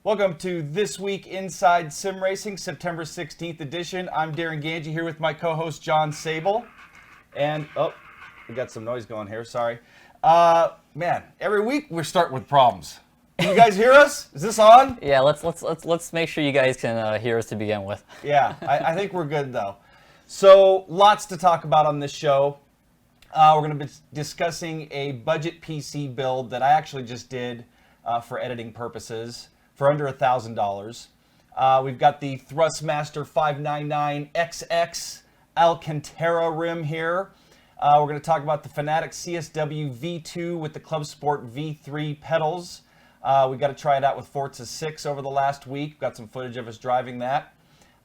Welcome to This Week Inside Sim Racing, September 16th edition. I'm Darin here with my co-host John Sable. And, oh, we got some noise going here, sorry. Man, every week we're starting with problems. Can you guys hear us? Is this on? Yeah, let's make sure you guys can hear us to begin with. Yeah, I think we're good though. So, lots to talk about on this show. We're going to be discussing a budget PC build that I actually just did for editing purposes for under $1,000. We've got the Thrustmaster 599 XX Alcantara rim here. We're going to talk about the Fanatec CSW V2 with the Clubsport V3 pedals. We got to try it out with Forza 6 over the last week. Got some footage of us driving that.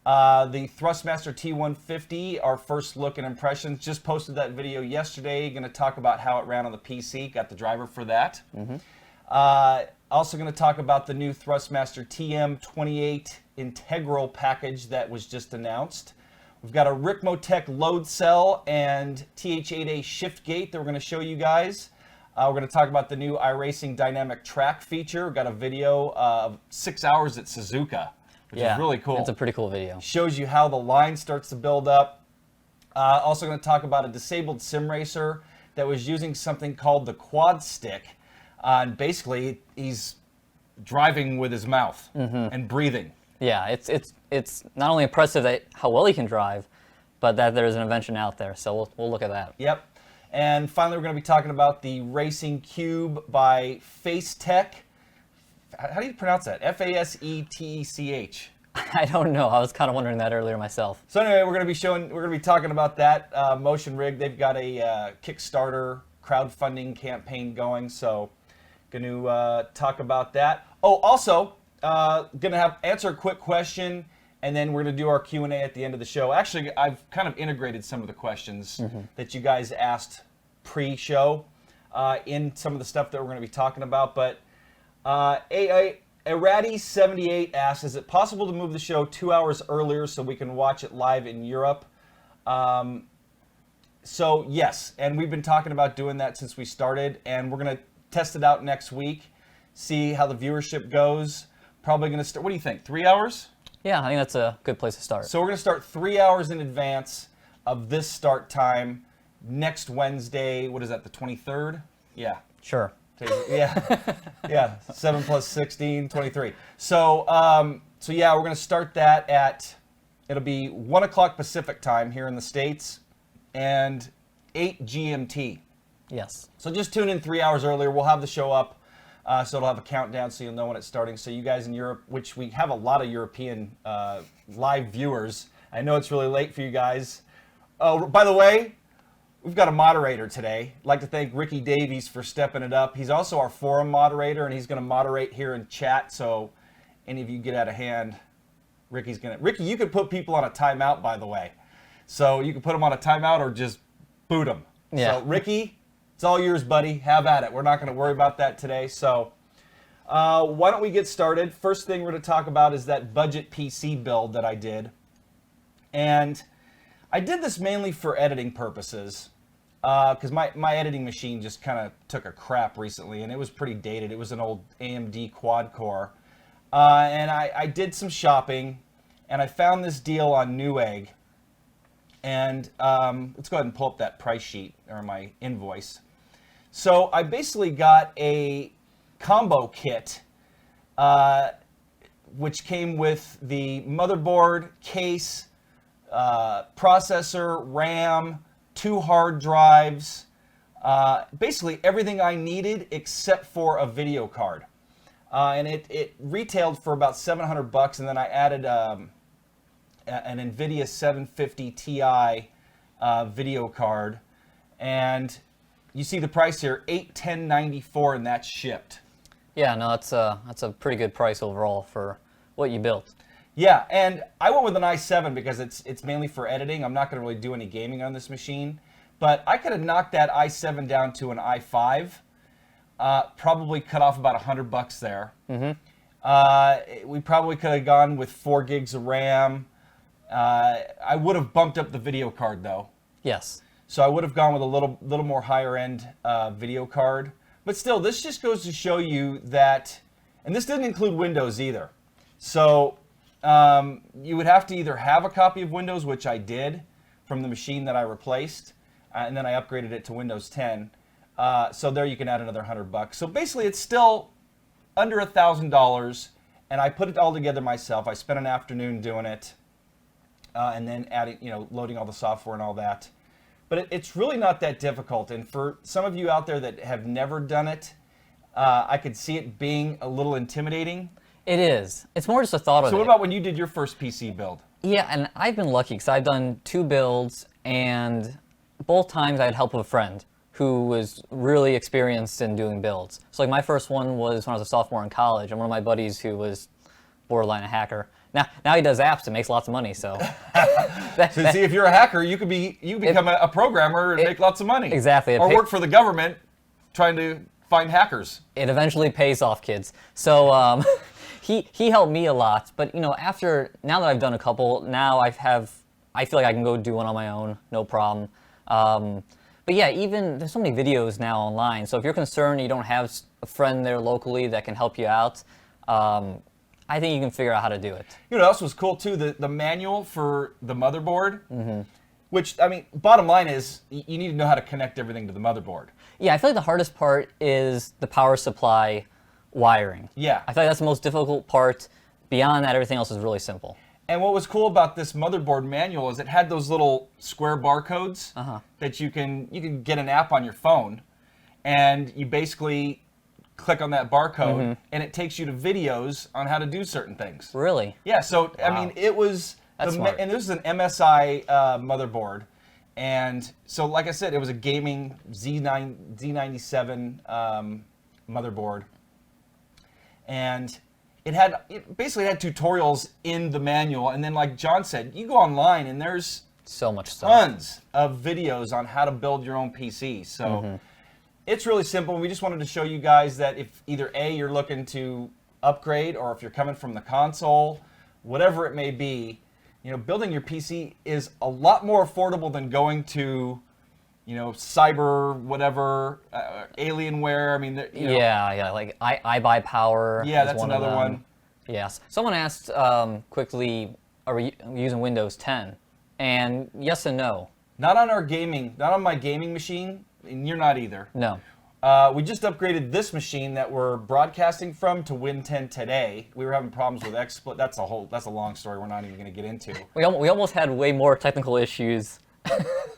The Thrustmaster T150, our first look and impressions. Just posted that video yesterday. Going to talk about how it ran on the PC. Got the driver for that. Also going to talk about the new Thrustmaster TM 28 integral package that was just announced. We've got a Ricmotech load cell and TH8A shift gate that we're going to show you guys. We're going to talk about the new iRacing dynamic track feature. We've got a video of 6 hours at Suzuka, which is really cool. It's a pretty cool video. Shows you how the line starts to build up. Also going to talk about a disabled sim racer that was using something called the QuadStick. And basically, he's driving with his mouth and breathing. Yeah, it's not only impressive that how well he can drive, but that there's an invention out there. So we'll look at that. Yep. And finally, we're going to be talking about the Racing Cube by Fanatec. How do you pronounce that? F-A-S-E-T-E-C-H. I don't know. I was kind of wondering that earlier myself. So anyway, we're going to be talking about that motion rig. They've got a Kickstarter crowdfunding campaign going, so going to talk about that. Oh, also, going to answer a quick question, and then we're going to do our Q&A at the end of the show. Actually, I've kind of integrated some of the questions that you guys asked pre-show in some of the stuff that we're going to be talking about. But Ratty78 asks, is it possible to move the show 2 hours earlier so we can watch it live in Europe? So, yes, and we've been talking about doing that since we started, and we're going to test it out next week, see how the viewership goes. Probably going to start, what do you think, 3 hours? Yeah, I think that's a good place to start. So we're going to start 3 hours in advance of this start time next Wednesday. What is that, the 23rd? Yeah. Sure. Yeah. Yeah. 7 plus 16, 23. So, yeah, we're going to start that at, it'll be 1 o'clock Pacific time here in the States and 8 GMT. Yes. So just tune in 3 hours earlier. We'll have the show up. So it'll have a countdown so you'll know when it's starting. So you guys in Europe, which we have a lot of European live viewers. I know it's really late for you guys. Oh, by the way, we've got a moderator today. I'd like to thank Ricky Davies for stepping it up. He's also our forum moderator, and he's going to moderate here in chat. So any of you get out of hand, Ricky, you could put people on a timeout, by the way. So you can put them on a timeout or just boot them. Yeah. So Ricky, it's all yours, buddy. Have at it. We're not going to worry about that today. So why don't we get started? First thing we're going to talk about is that budget PC build that I did. And I did this mainly for editing purposes because my editing machine just kind of took a crap recently, and it was pretty dated. It was an old AMD quad core. And I did some shopping, and I found this deal on Newegg. And let's go ahead and pull up that price sheet or my invoice. So I basically got a combo kit, which came with the motherboard, case, processor, RAM, 2 hard drives, basically everything I needed except for a video card. And it retailed for about $700, and then I added an NVIDIA 750 Ti video card, and you see the price here, $810.94, and that's shipped. Yeah, no, that's a pretty good price overall for what you built. Yeah, and I went with an i7 because it's mainly for editing. I'm not going to really do any gaming on this machine, but I could have knocked that i7 down to an i5, probably cut off about $100 there. We probably could have gone with 4 gigs of RAM. I would have bumped up the video card though. Yes. So I would have gone with a little more higher end video card. But still, this just goes to show you that And this didn't include Windows either. So you would have to either have a copy of Windows, which I did from the machine that I replaced, and then I upgraded it to Windows 10. So there you can add another $100. So basically it's still under $1,000, and I put it all together myself. I spent an afternoon doing it, and then adding, loading all the software and all that. But it's really not that difficult. And for some of you out there that have never done it, I could see it being a little intimidating. It is. It's more just a thought of it. So what about when you did your first PC build? Yeah, and I've been lucky because I've done 2 builds, and both times I had help of a friend who was really experienced in doing builds. So like my first one was when I was a sophomore in college, and one of my buddies who was borderline a hacker. Now he does apps and makes lots of money. So, So see, if you're a hacker, you become a programmer and make lots of money. Exactly. Or work for the government trying to find hackers. It eventually pays off, kids. So he helped me a lot. But now that I've done a couple, now I feel like I can go do one on my own, no problem. But yeah, even there's so many videos now online. So if you're concerned you don't have a friend there locally that can help you out, I think you can figure out how to do it. You know what else was cool too? The manual for the motherboard, which, I mean, bottom line is you need to know how to connect everything to the motherboard. Yeah, I feel like the hardest part is the power supply wiring. Yeah. I feel like that's the most difficult part. Beyond that, everything else is really simple. And what was cool about this motherboard manual is it had those little square barcodes that you can get an app on your phone, and you basically click on that barcode and it takes you to videos on how to do certain things. Really? Yeah, so Wow. I mean, it was Smart. and this is an MSI motherboard, and so like I said, it was a gaming Z97 motherboard, and it basically had tutorials in the manual, and then like John said, you go online and there's So much stuff. tons of videos on how to build your own PC. So it's really simple. We just wanted to show you guys that if either A, you're looking to upgrade, or if you're coming from the console, whatever it may be, building your PC is a lot more affordable than going to, cyber whatever, Alienware. I mean, Yeah, like I buy power. Yeah, is that's one of another them. one. Yes. Someone asked quickly, are we using Windows 10? And yes and no. not on my gaming machine, and you're not either. No. We just upgraded this machine that we're broadcasting from to Win 10 today. We were having problems with XSplit. That's a long story we're not even going to get into. We almost had way more technical issues.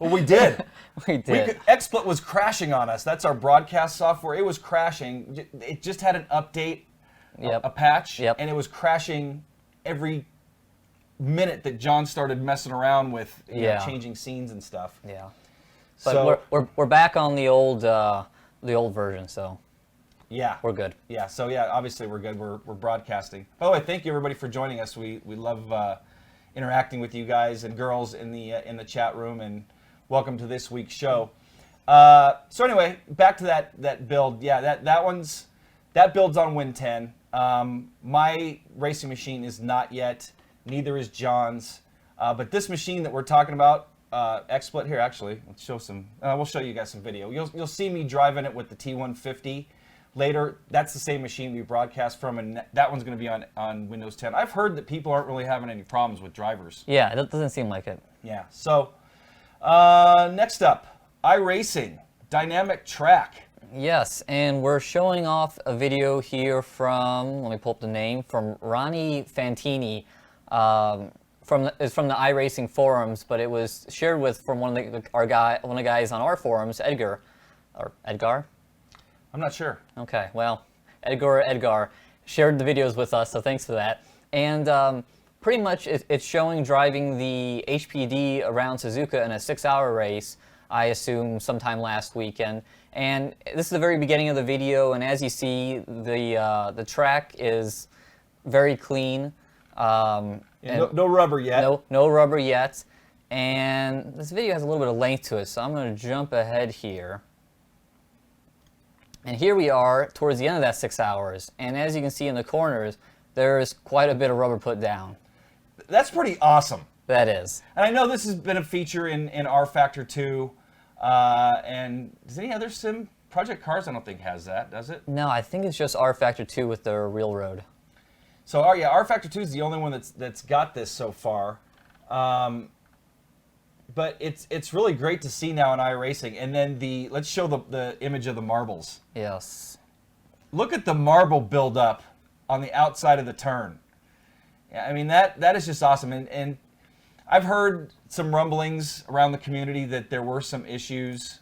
Well, we did. We did. XSplit was crashing on us. That's our broadcast software. It was crashing. It just had an update, a patch, and it was crashing every minute that John started messing around with changing scenes and stuff. Yeah. But we're back on the old version, so yeah, we're good. Yeah, so yeah, obviously we're good. We're broadcasting. By the way, thank you everybody for joining us. We love interacting with you guys and girls in the chat room, and welcome to this week's show. So anyway, back to that build. Yeah, that build's on Win 10. My racing machine is not yet. Neither is John's. But this machine that we're talking about, XSplit here, actually, let's show some. We'll show you guys some video. You'll see me driving it with the T150 later. That's the same machine we broadcast from, and that one's going to be on Windows 10. I've heard that people aren't really having any problems with drivers. Yeah, it doesn't seem like it. Yeah. So next up, iRacing dynamic track. Yes, and we're showing off a video here from, let me pull up the name, from Ronnie Fantini. It's from the iRacing forums, but it was shared from one of the guys on our forums, Edgar. I'm not sure. Okay, well, Edgar shared the videos with us, so thanks for that. And pretty much it's showing driving the HPD around Suzuka in a 6-hour race, I assume sometime last weekend. And this is the very beginning of the video, and as you see, the track is very clean. No rubber yet. No rubber yet. And this video has a little bit of length to it, so I'm going to jump ahead here. And here we are towards the end of that 6 hours. And as you can see in the corners, there's quite a bit of rubber put down. That's pretty awesome. That is. And I know this has been a feature in R Factor 2. And does any other sim Project Cars I don't think has that, does it? No, I think it's just R Factor 2 with the real road. So R Factor 2 is the only one that's got this so far. But it's really great to see now in iRacing. And then let's show the image of the marbles. Yes. Look at the marble buildup on the outside of the turn. Yeah, I mean that is just awesome. And I've heard some rumblings around the community that there were some issues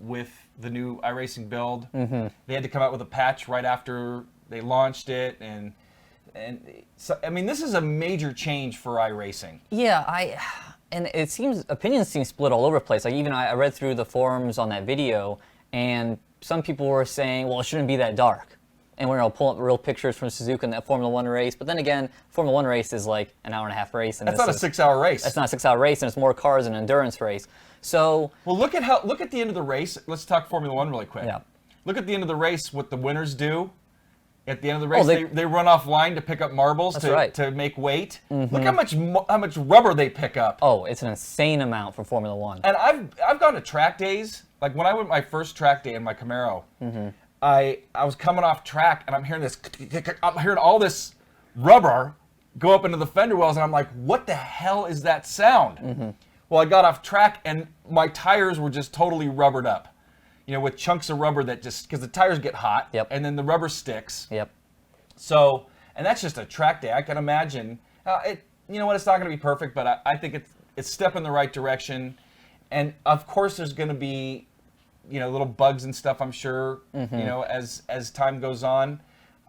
with the new iRacing build. Mm-hmm. They had to come out with a patch right after they launched it, and so I mean this is a major change for iRacing. Yeah, and it seems opinions seem split all over the place. Like even I read through the forums on that video, and some people were saying, well, it shouldn't be that dark, and we're gonna pull up real pictures from Suzuka in that Formula One race. But then again, Formula One race is like an hour and a half race, and that's not a 6-hour race. That's not a 6-hour race, and it's more cars and an endurance race. So well, look at the end of the race. Let's talk Formula One really quick. Yeah. Look at the end of the race. What the winners do at the end of the race, they run off line to pick up marbles to make weight. Mm-hmm. Look how much rubber they pick up. Oh, it's an insane amount for Formula One. And I've gone to track days. Like when I went my first track day in my Camaro, mm-hmm. I was coming off track and I'm hearing all this rubber go up into the fender wells, and I'm like, what the hell is that sound? Mm-hmm. Well, I got off track and my tires were just totally rubbered up. You know, with chunks of rubber that just, because the tires get hot, yep. and then the rubber sticks. Yep. So, and that's just a track day. I can imagine, you know what, it's not going to be perfect, but I think it's a step in the right direction. And of course there's going to be, you know, little bugs and stuff, I'm sure, mm-hmm. you know, as time goes on.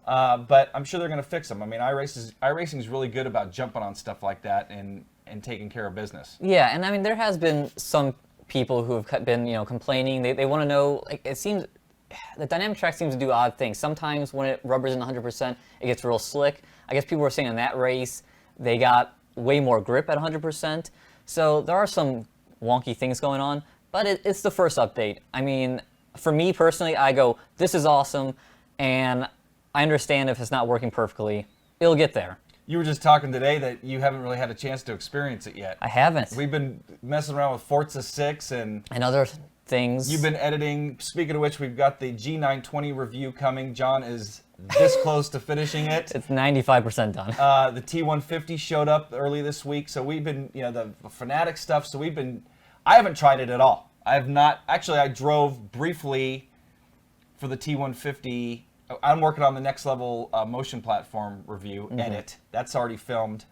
But I'm sure they're going to fix them. I mean, iRacing is really good about jumping on stuff like that and taking care of business. Yeah, and I mean, there has been some people who have been, you know, complaining. They want to know, like, it seems the dynamic track seems to do odd things. Sometimes when rubber's in 100%, it gets real slick. I guess people were saying in that race they got way more grip at 100%. So there are some wonky things going on, but it's the first update. I mean, for me personally, I go, this is awesome, and I understand if it's not working perfectly, it'll get there. You were just talking today that you haven't really had a chance to experience it yet. I haven't. We've been messing around with Forza 6 and other things. You've been editing. Speaking of which, we've got the G920 review coming. John is this close to finishing it. It's 95% done. The T150 showed up early this week, so we've been, you know, the Fanatec stuff. So I haven't tried it at all. I have not. Actually, I drove briefly for the T150. I'm working on the next level motion platform review edit. That's already filmed.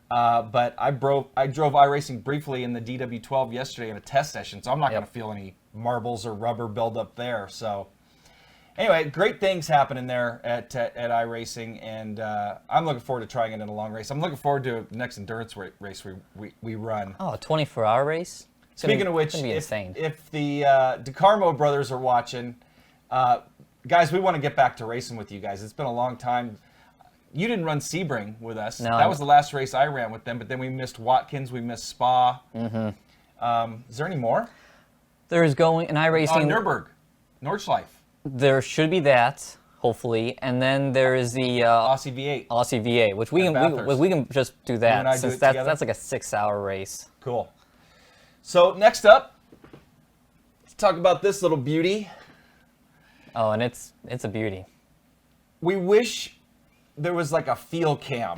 But I drove iRacing briefly in the DW12 yesterday in a test session, so I'm not going to feel any marbles or rubber buildup there. So anyway, great things happening there at iRacing, and I'm looking forward to trying it in a long race. I'm looking forward to the next endurance race we run. Oh, a 24-hour race? Speaking of which, if the DeCarmo brothers are watching, guys, we want to get back to racing with you guys. It's been a long time. You didn't run Sebring with us. No. That was the last race I ran with them, but then we missed Watkins, we missed Spa. Mm-hmm. Is there any more? There's going, and iRacing... Nürburgring, Nordschleife. There should be that, hopefully, and then there is the... Aussie V8. Aussie V8, which we can just do that, you and I since do it that's like a 6-hour race. Cool. So next up, let's talk about this little beauty. Oh, and it's a beauty. We wish there was like a field cam.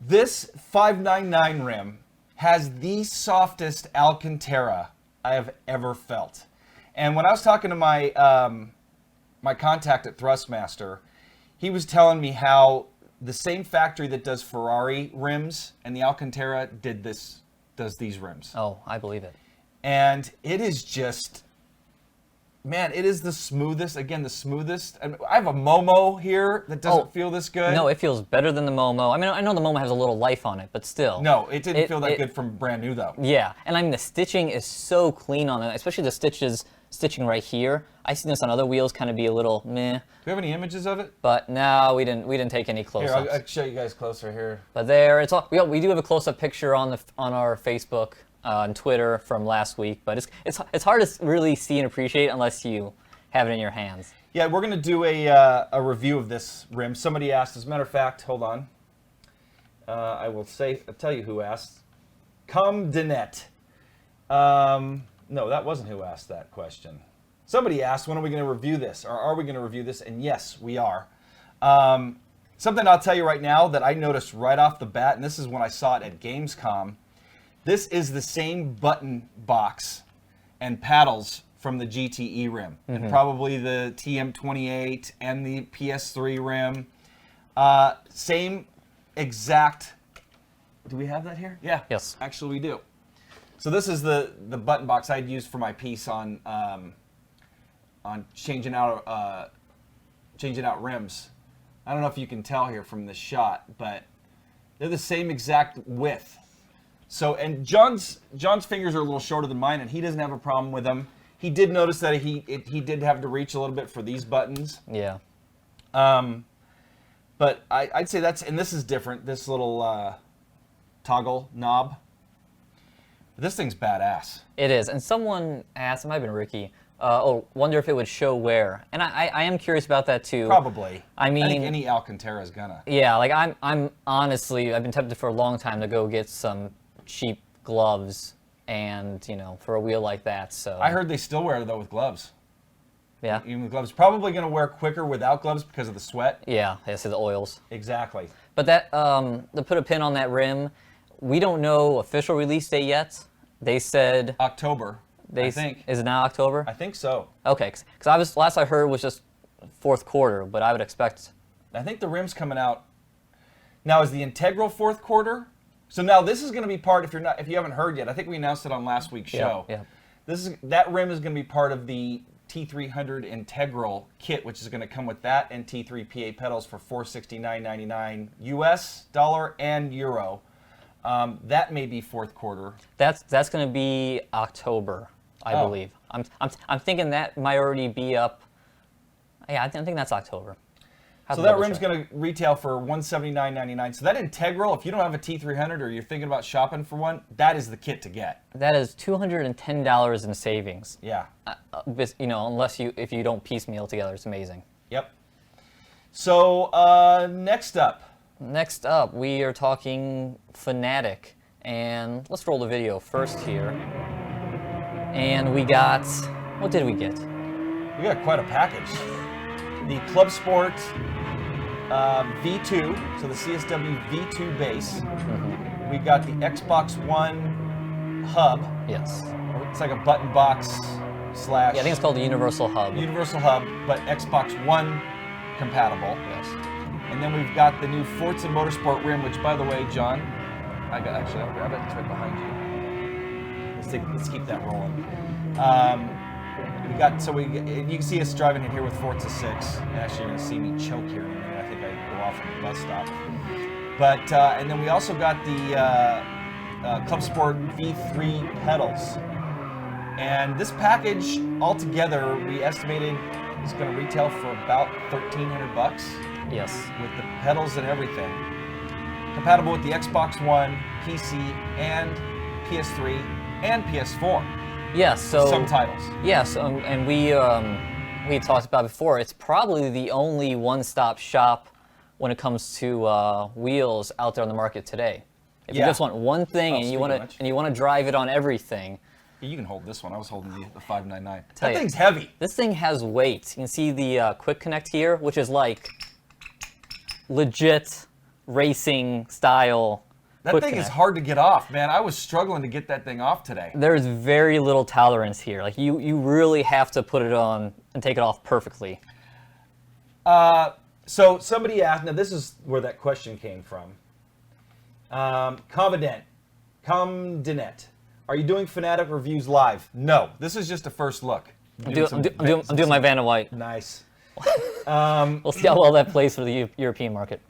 This 599 rim has the softest Alcantara I have ever felt. And when I was talking to my my contact at Thrustmaster, he was telling me how the same factory that does Ferrari rims and the Alcantara does these rims. Oh, I believe it. And it is just... Man, it is the smoothest. Again, the smoothest. I have a Momo here that doesn't feel this good. No, it feels better than the Momo. I mean, I know the Momo has a little life on it, but still. No, it didn't feel that good from brand new, though. Yeah, and I mean, the stitching is so clean on it, especially the stitching right here. I've seen this on other wheels kind of be a little meh. Do we have any images of it? But no, we didn't take any close-ups. Here, I'll show you guys closer here. But there, it's all. We do have a close-up picture on our Facebook and Twitter from last week, but it's hard to really see and appreciate unless you have it in your hands. Yeah, we're going to do a review of this rim. Somebody asked, as a matter of fact, hold on. I'll tell you who asked. Com Dinette. No, that wasn't who asked that question. Somebody asked, when are we going to review this? Or are we going to review this? And yes, we are. Something I'll tell you right now that I noticed right off the bat, and this is when I saw it at Gamescom. This is the same button box and paddles from the GTE rim, and probably the TM28 and the PS3 rim. Same exact. Do we have that here? Yeah. Yes. Actually, we do. So this is the button box I'd used for my piece on changing out rims. I don't know if you can tell here from this shot, but they're the same exact width. So, and John's fingers are a little shorter than mine, and he doesn't have a problem with them. He did notice that he did have to reach a little bit for these buttons. Yeah. But I'd say and this is different, this little toggle knob. This thing's badass. It is. And someone asked, it might have been Ricky, wonder if it would show wear. And I am curious about that too. Probably. I mean, I think any Alcantara is gonna. Yeah, like I'm honestly, I've been tempted for a long time to go get some cheap gloves and, for a wheel like that, so. I heard they still wear it though with gloves. Yeah. Even with gloves. Probably gonna wear quicker without gloves because of the sweat. Yeah, I see the oils. Exactly. But that, to put a pin on that rim, we don't know official release date yet. They said October. I think. Is it now October? I think so. Okay, because last I heard was just fourth quarter, but I would expect. I think the rim's coming out. Now is the integral fourth quarter? So now this is going to be part. If you haven't heard yet, I think we announced it on last week's show. Yeah. That rim is going to be part of the T300 integral kit, which is going to come with that and T3 PA pedals for $469.99 US dollar and euro. That may be fourth quarter. That's going to be October, I believe. I'm thinking that might already be up. Yeah, I think that's October. So that rim's going to retail for $179.99. So that integral, if you don't have a T300 or you're thinking about shopping for one, that is the kit to get. That is $210 in savings. Yeah. Unless if you don't piecemeal together, it's amazing. Yep. So next up, we are talking Fanatec, and let's roll the video first here. And we got, what did we get? We got quite a package. The Clubsport V2, so the CSW V2 base. We got the Xbox One hub. Yes. It's like a button box slash. Yeah, I think it's called the Universal Hub. Universal hub, but Xbox One compatible. Yes. And then we've got the new Forza Motorsport rim, which, by the way, John, I'll grab it. It's right behind you. Let's keep that rolling. You can see us driving in here with Forza 6. And actually, you're going to see me choke here in a minute. I think I go off from the bus stop. But and then we also got the Clubsport V3 pedals. And this package altogether, we estimated is going to retail for about $1,300. Yes. With the pedals and everything. Compatible with the Xbox One, PC, and PS3, and PS4. Yeah, so some titles. Yes, and we talked about before. It's probably the only one-stop shop when it comes to wheels out there on the market today. If you just want one thing and you want to drive it on everything. You can hold this one. I was holding the 599. That thing's heavy. This thing has weight. You can see the quick connect here, which is like legit racing style. That thing is hard to get off, man. I was struggling to get that thing off today. There's very little tolerance here. Like you really have to put it on and take it off perfectly. So somebody asked, now this is where that question came from. Comdenet. Are you doing Fanatec reviews live? No. This is just a first look. I'm doing my Vanna White. Nice. We'll see how well that plays for the European market.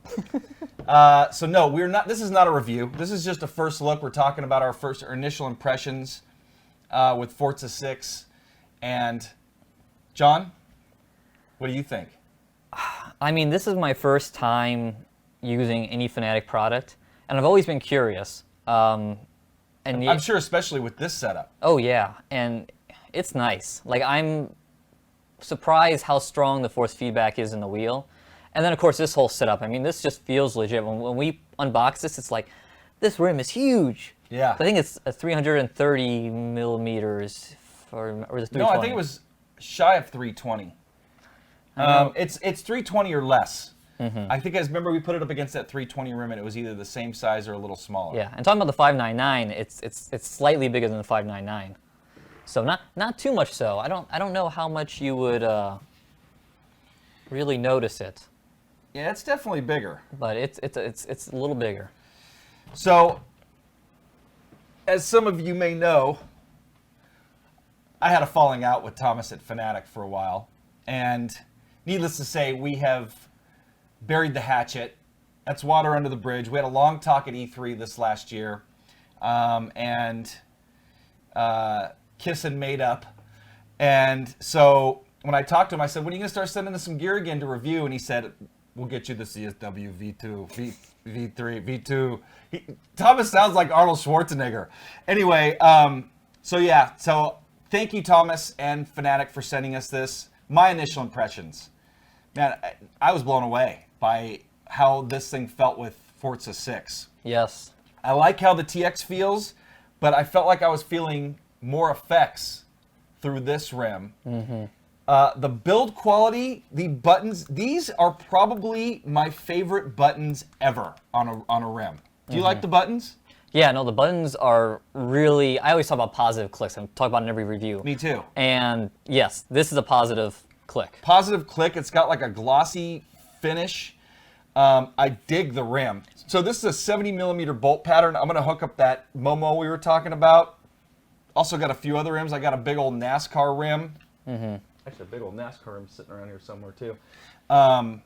So no, we're not. This is not a review. This is just a first look. We're talking about our initial impressions with Forza 6. And John, what do you think? I mean, this is my first time using any Fanatec product, and I've always been curious. And I'm sure, especially with this setup. Oh yeah, and it's nice. Like I'm surprised how strong the force feedback is in the wheel. And then, of course, this whole setup. I mean, this just feels legit. When we unbox this, it's like, this rim is huge. Yeah. I think it's 330 millimeters, or is it 320? No, I think it was shy of 320. It's 320 or less. I think, as remember, we put it up against that 320 rim, and it was either the same size or a little smaller. Yeah, and talking about the 599, it's slightly bigger than the 599, so not too much. So I don't know how much you would really notice it. Yeah, it's definitely bigger. But it's a little bigger. So, as some of you may know, I had a falling out with Thomas at Fanatec for a while, and needless to say, we have buried the hatchet. That's water under the bridge. We had a long talk at E3 this last year, and kissing made up. And so when I talked to him, I said, when are you going to start sending us some gear again to review? And he said, we'll get you the CSW V2, V3, V2. Thomas sounds like Arnold Schwarzenegger. Anyway, so thank you, Thomas and Fanatec, for sending us this. My initial impressions. Man, I was blown away by how this thing felt with Forza 6. Yes. I like how the TX feels, but I felt like I was feeling more effects through this rim. The build quality, the buttons, these are probably my favorite buttons ever on a rim. Do you like the buttons? Yeah, no, the buttons are really, I always talk about positive clicks. I talk about it in every review. Me too. And yes, this is a positive click. Positive click. It's got like a glossy finish. I dig the rim. So this is a 70 millimeter bolt pattern. I'm going to hook up that Momo we were talking about. Also got a few other rims. I got a big old NASCAR rim. Actually, a big old NASCAR rim sitting around here somewhere too. But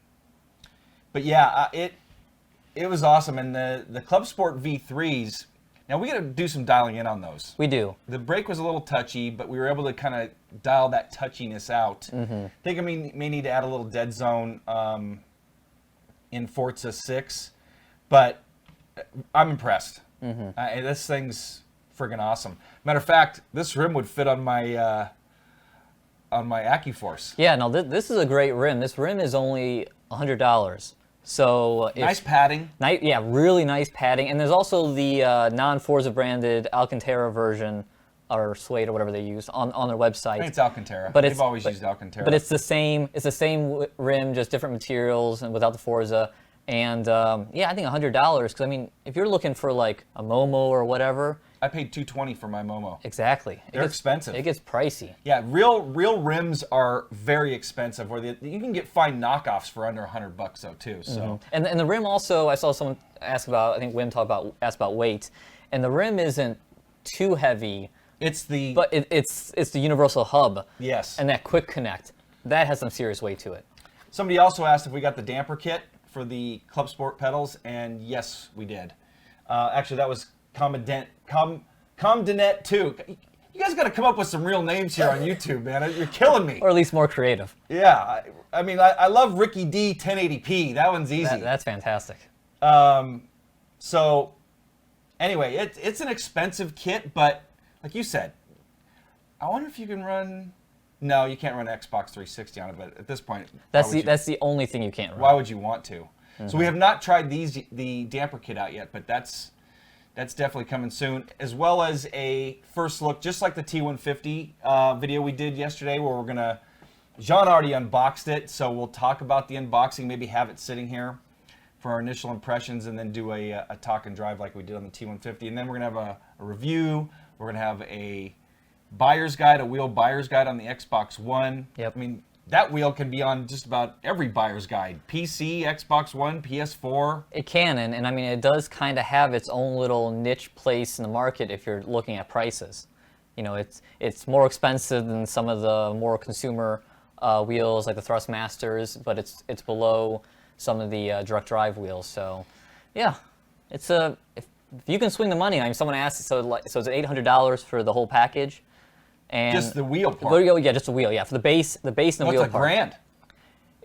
yeah, it was awesome. And the Clubsport V3s, now we got to do some dialing in on those. We do. The brake was a little touchy, but we were able to kind of dial that touchiness out. I think I may need to add a little dead zone in Forza 6, but I'm impressed. This thing's friggin' awesome. Matter of fact, this rim would fit on my AccuForce. Yeah, no, this is a great rim. This rim is only $100. So nice padding. Yeah, really nice padding. And there's also the non-Forza branded Alcantara version, or Suede, or whatever they use on their website. I think it's Alcantara. But they've always used Alcantara. But it's the same. It's the same rim, just different materials and without the Forza. And yeah, I think $100. Because I mean, if you're looking for like a Momo or whatever, I paid $220 for my Momo. Exactly. They're expensive. It gets pricey. Yeah, real rims are very expensive. Where you can get fine knockoffs for under $100 though too. So. And the rim also, I saw someone ask about. I think Wim asked about weight, and the rim isn't too heavy. It's the. But it's the universal hub. Yes. And that quick connect, that has some serious weight to it. Somebody also asked if we got the damper kit for the Clubsport pedals, and yes, we did. Actually, that was Comdinet 2. You guys got to come up with some real names here on YouTube, man. You're killing me. Or at least more creative. Yeah, I mean, I love Ricky D 1080p. That one's easy. That's fantastic. So, anyway, it's an expensive kit, but like you said, I wonder if you can run. No, you can't run Xbox 360 on it. But at this point, that's the only thing you can't run. Why would you want to? So we have not tried the damper kit out yet, but that's definitely coming soon, as well as a first look, just like the T150 video we did yesterday, where we're gonna. Jean already unboxed it, so we'll talk about the unboxing. Maybe have it sitting here for our initial impressions, and then do a talk and drive like we did on the T150, and then we're gonna have a review. We're gonna have a buyer's guide, a wheel buyer's guide on the Xbox One. Yep. I mean, that wheel can be on just about every buyer's guide. PC, Xbox One, PS4. It can, and I mean, it does kind of have its own little niche place in the market if you're looking at prices. You know, it's more expensive than some of the more consumer wheels like the Thrustmasters, but it's below some of the direct drive wheels. So, yeah, it's if you can swing the money. I mean, someone asked, so it's $800 for the whole package. And just the wheel part. Yeah, just the wheel. Yeah, for the base and the wheel part. What's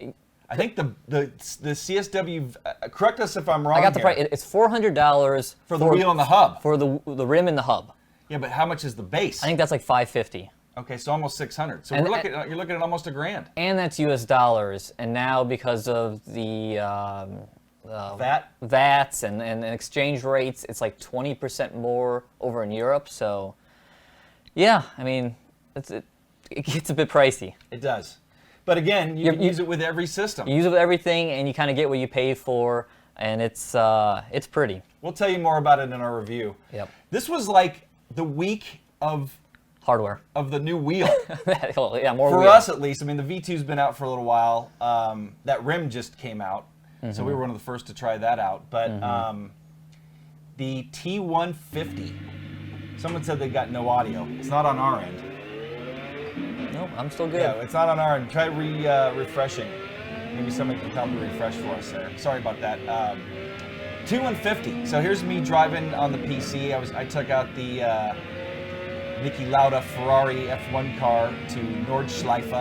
$1,000? I think the CSW. Correct us if I'm wrong. I got the price. It's $400 for the wheel and the hub. For the rim and the hub. Yeah, but how much is the base? I think that's like $550. Okay, so almost $600. So you're looking at almost $1,000. And that's US dollars. And now because of the VATs and exchange rates, it's like 20% more over in Europe. So, yeah, I mean, it gets a bit pricey. It does. But again, you can use it with every system. You use it with everything, and you kind of get what you pay for, and it's pretty. We'll tell you more about it in our review. Yep. This was like the week of Hardware. of the new wheel. Yeah, more For wheel. us, at least. I mean, the V2's been out for a little while. That rim just came out, so we were one of the first to try that out. But the T150, someone said they got no audio. It's not on our end. Nope, I'm still good. Yeah, it's not on our end. Try refreshing. Maybe somebody can tell me to refresh for us there. Sorry about that. T150. So here's me driving on the PC. I took out the Niki Lauda Ferrari F1 car to Nordschleife,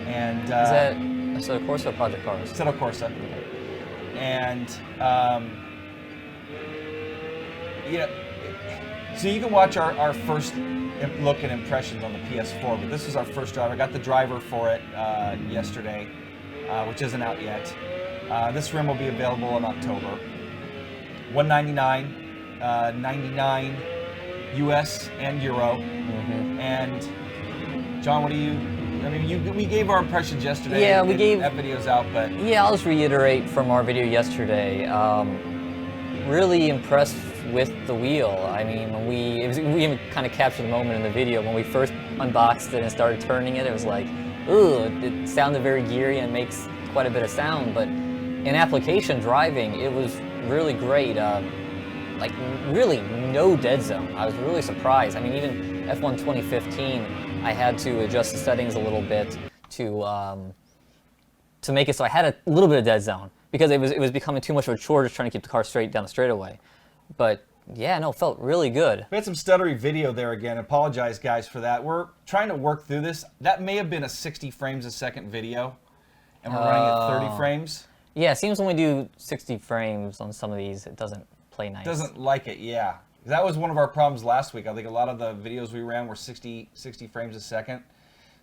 and Is that Assetto Corsa or Project Cars? Assetto Corsa. And so you can watch our first look and impressions on the PS4, but this is our first drive. I got the driver for it yesterday, which isn't out yet. This rim will be available in October. $199, $99 US and Euro. And John, what do you? I mean, we gave our impressions yesterday. Yeah, we gave that video's out, but yeah, I'll just reiterate from our video yesterday. Really impressed with the wheel. I mean, we even kind of captured the moment in the video when we first unboxed it and started turning it. It was like, ooh, it sounded very geary and makes quite a bit of sound. But in application driving, it was really great. Like really no dead zone. I was really surprised. I mean, even F1 2015, I had to adjust the settings a little bit to make it so I had a little bit of dead zone because it was becoming too much of a chore just trying to keep the car straight down the straightaway. But yeah, no, it felt really good. We had some stuttery video there again. Apologize, guys, for that. We're trying to work through this. That may have been a 60 frames a second video, and we're running at 30 frames. Yeah, it seems when we do 60 frames on some of these, it doesn't play nice. Doesn't like it, yeah. That was one of our problems last week. I think a lot of the videos we ran were 60 frames a second.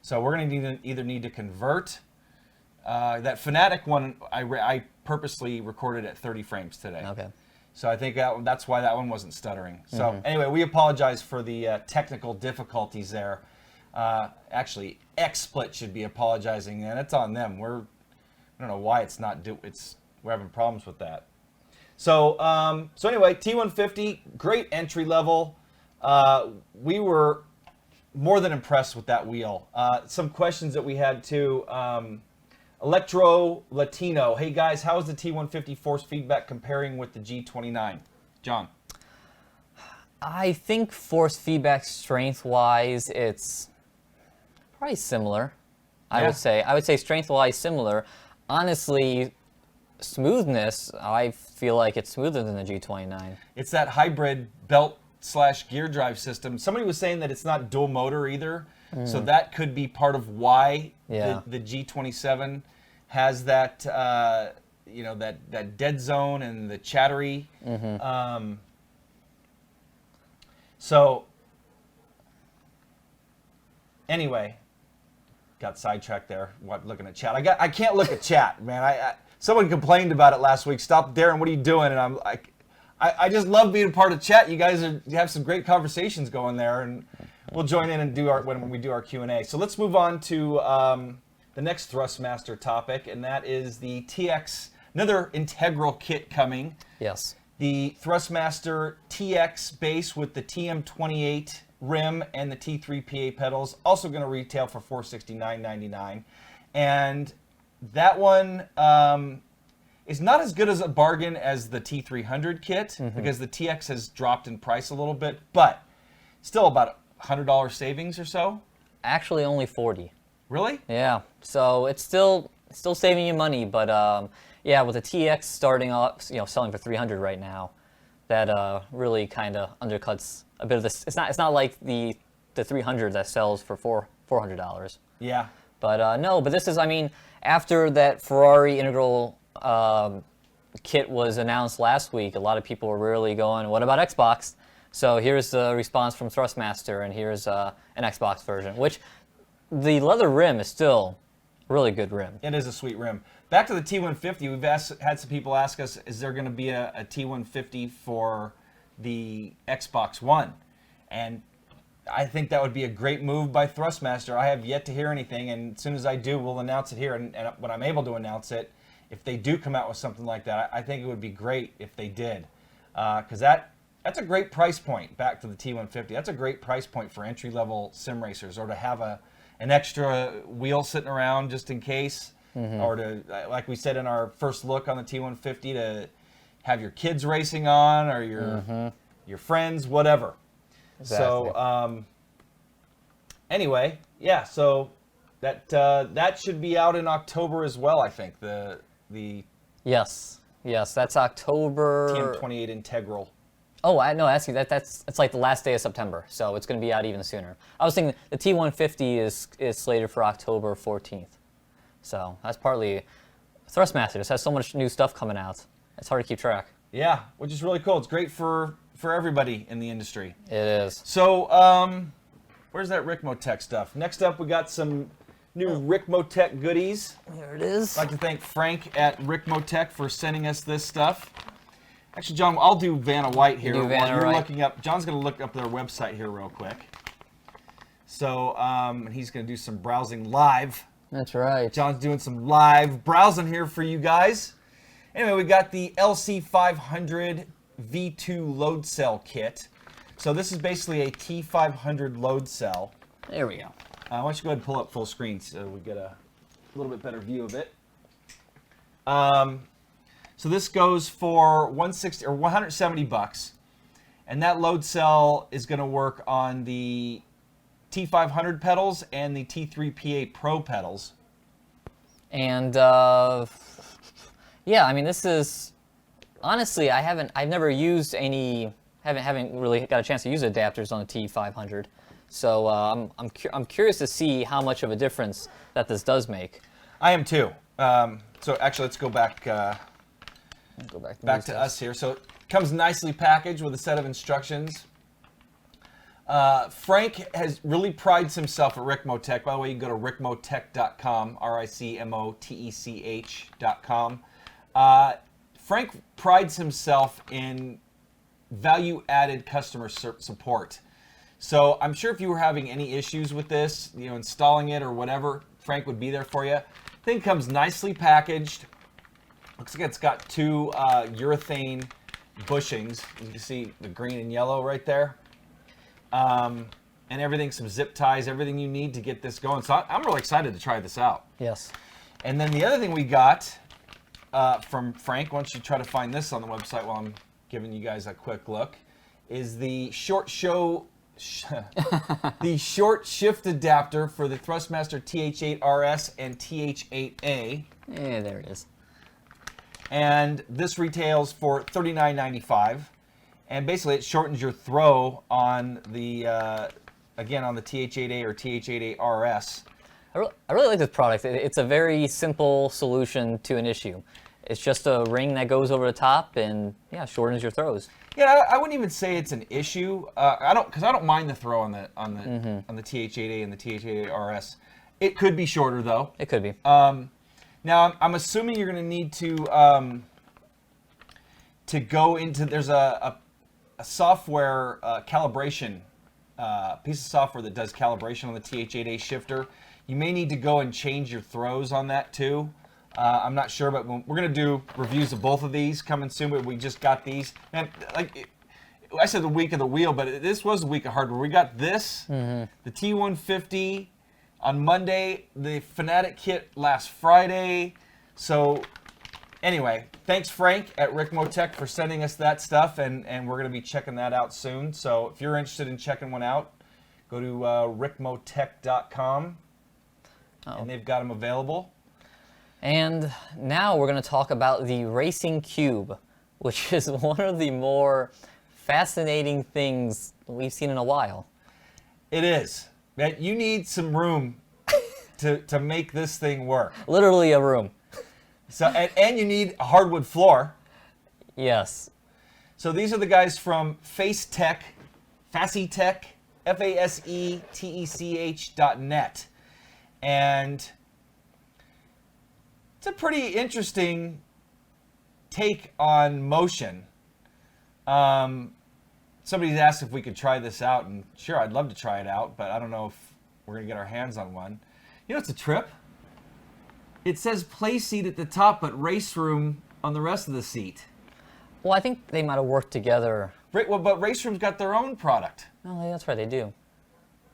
So we're going to either need to convert. That Fanatec one, I purposely recorded at 30 frames today. Okay. So I think that's why that one wasn't stuttering. So anyway, we apologize for the technical difficulties there. Actually, XSplit should be apologizing, and it's on them. I don't know why it's not we're having problems with that. So anyway, T150, great entry level. We were more than impressed with that wheel. Some questions that we had too. Electro Latino, hey guys, how is the T150 force feedback comparing with the G29? John? I think force feedback strength-wise, it's probably similar. I would say strength-wise similar. Honestly, smoothness, I feel like it's smoother than the G29. It's that hybrid belt/gear drive system. Somebody was saying that it's not dual motor either, so that could be part of why the G27 has that that dead zone and the chattery. So anyway, got sidetracked there. Looking at chat? I can't look at chat, man. Someone complained about it last week. Stop, Darin. What are you doing? And I'm like, I just love being a part of chat. You have some great conversations going there, and we'll join in and when we do our Q&A. So let's move on to the next Thrustmaster topic, and that is the TX, another integral kit coming. Yes. The Thrustmaster TX base with the TM28 rim and the T3 PA pedals, also going to retail for $469.99. And that one is not as good as a bargain as the T300 kit because the TX has dropped in price a little bit, but still about $100 savings or so. Actually, only 40. Really? Yeah. So it's still saving you money, but yeah, with the TX starting off, selling for 300 right now, that really kind of undercuts a bit of this. It's not like the 300 that sells for $400. Yeah. But no, but this is, I mean, after that Ferrari integral kit was announced last week, a lot of people were really going, what about Xbox? So here's the response from Thrustmaster, and here's an Xbox version, which the leather rim is still a really good rim. It is a sweet rim. Back to the T150, we've had some people ask us, is there going to be a T150 for the Xbox One? And I think that would be a great move by Thrustmaster. I have yet to hear anything, and as soon as I do, we'll announce it here. And when I'm able to announce it, if they do come out with something like that, I think it would be great if they did, because that's a great price point. Back to the T150, that's a great price point for entry-level sim racers, or to have an extra wheel sitting around just in case, or to, like we said in our first look on the T150, to have your kids racing on, or your friends, whatever. Exactly. So anyway, yeah. So that should be out in October as well. I think the Yes, that's October. TM28 Integral. Oh, I know. Actually, it's like the last day of September, so it's going to be out even sooner. I was thinking the T150 is slated for October 14th, so that's partly Thrustmaster just has so much new stuff coming out. It's hard to keep track. Yeah, which is really cool. It's great for everybody in the industry. It is. So where's that Ricmotech stuff? Next up, we got some new Ricmotech goodies. There it is. I'd like to thank Frank at Ricmotech for sending us this stuff. Actually, John, I'll do Vanna White here. Vanna while you're White. looking up. John's going to look up their website here real quick. So he's going to do some browsing live. That's right. John's doing some live browsing here for you guys. Anyway, we got the LC500 V2 load cell kit. So this is basically a T500 load cell. There we go. Why don't you go ahead and pull up full screen so we get a little bit better view of it. So this goes for 160 or 170 bucks, and that load cell is going to work on the T500 pedals and the T3PA Pro pedals. And yeah, I mean, this is honestly, I've never used any, haven't really got a chance to use adapters on the T500. So I'm curious to see how much of a difference that this does make. I am too. So actually, let's go back. Go Back to us here. So it comes nicely packaged with a set of instructions. Frank has really prides himself at Ricmotech. By the way, you can go to ricmotech.com, RICMOTECH.com. Frank prides himself in value-added customer support. So I'm sure if you were having any issues with this, installing it or whatever, Frank would be there for you. Thing comes nicely packaged. Looks like it's got two urethane bushings. You can see the green and yellow right there. And everything, some zip ties, everything you need to get this going. So I'm really excited to try this out. Yes. And then the other thing we got from Frank, why don't you try to find this on the website while I'm giving you guys a quick look, is the short shift adapter for the Thrustmaster TH8RS and TH8A. Yeah, there it is. And this retails for $39.95, and basically it shortens your throw on the again on the TH8A or TH8A RS. I really like this product. It's a very simple solution to an issue. It's just a ring that goes over the top and yeah, shortens your throws. Yeah, I wouldn't even say it's an issue. I don't mind the throw on the TH8A and the TH8A RS. It could be shorter though. It could be. Now, I'm assuming you're going to need to go into, there's a software calibration, piece of software that does calibration on the TH8A shifter. You may need to go and change your throws on that too. I'm not sure, but we're going to do reviews of both of these coming soon, but we just got these. And I said the week of the wheel, but this was the week of hardware. We got this, the T150, on Monday, the Fanatec kit last Friday. So anyway, thanks Frank at Ricmotech for sending us that stuff, and we're going to be checking that out soon. So if you're interested in checking one out, go to ricmotech.com, and they've got them available. And now we're going to talk about the Racing Cube, which is one of the more fascinating things we've seen in a while. It is. Man, you need some room to make this thing work. Literally a room. So and you need a hardwood floor. Yes. So these are the guys from FaceTech, FaceTech.net. And it's a pretty interesting take on motion. So somebody's asked if we could try this out, and sure, I'd love to try it out, but I don't know if we're going to get our hands on one. You know, it's a trip. It says play seat at the top, but race room on the rest of the seat. Well, I think they might have worked together. Well, but Race Room's got their own product. Oh, that's right, they do.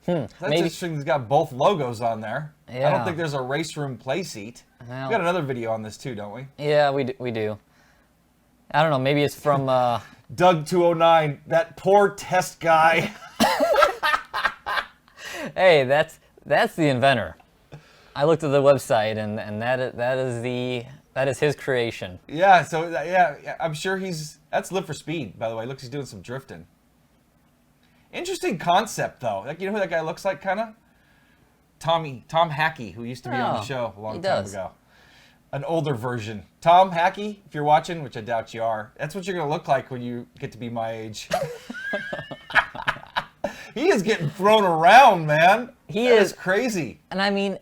That's Maybe. interesting. It's got both logos on there. I Yeah. don't think there's a Race Room play seat. Well, We got another video on this too, don't we? yeah, we do. I don't know, maybe it's from... Doug209, that poor test guy. Hey, that's the inventor. I looked at the website, and that is his creation. Yeah, so yeah, I'm sure that's Live for Speed, by the way. Looks he's doing some drifting. Interesting concept though. Like, you know who that guy looks like, kind of? Tom Hackey, who used to be on the Oh, show a long he time does. ago. An older version. Tom Hackey, if you're watching, which I doubt you are, that's what you're gonna look like when you get to be my age. He is getting thrown around, man. He That is. crazy. And I mean,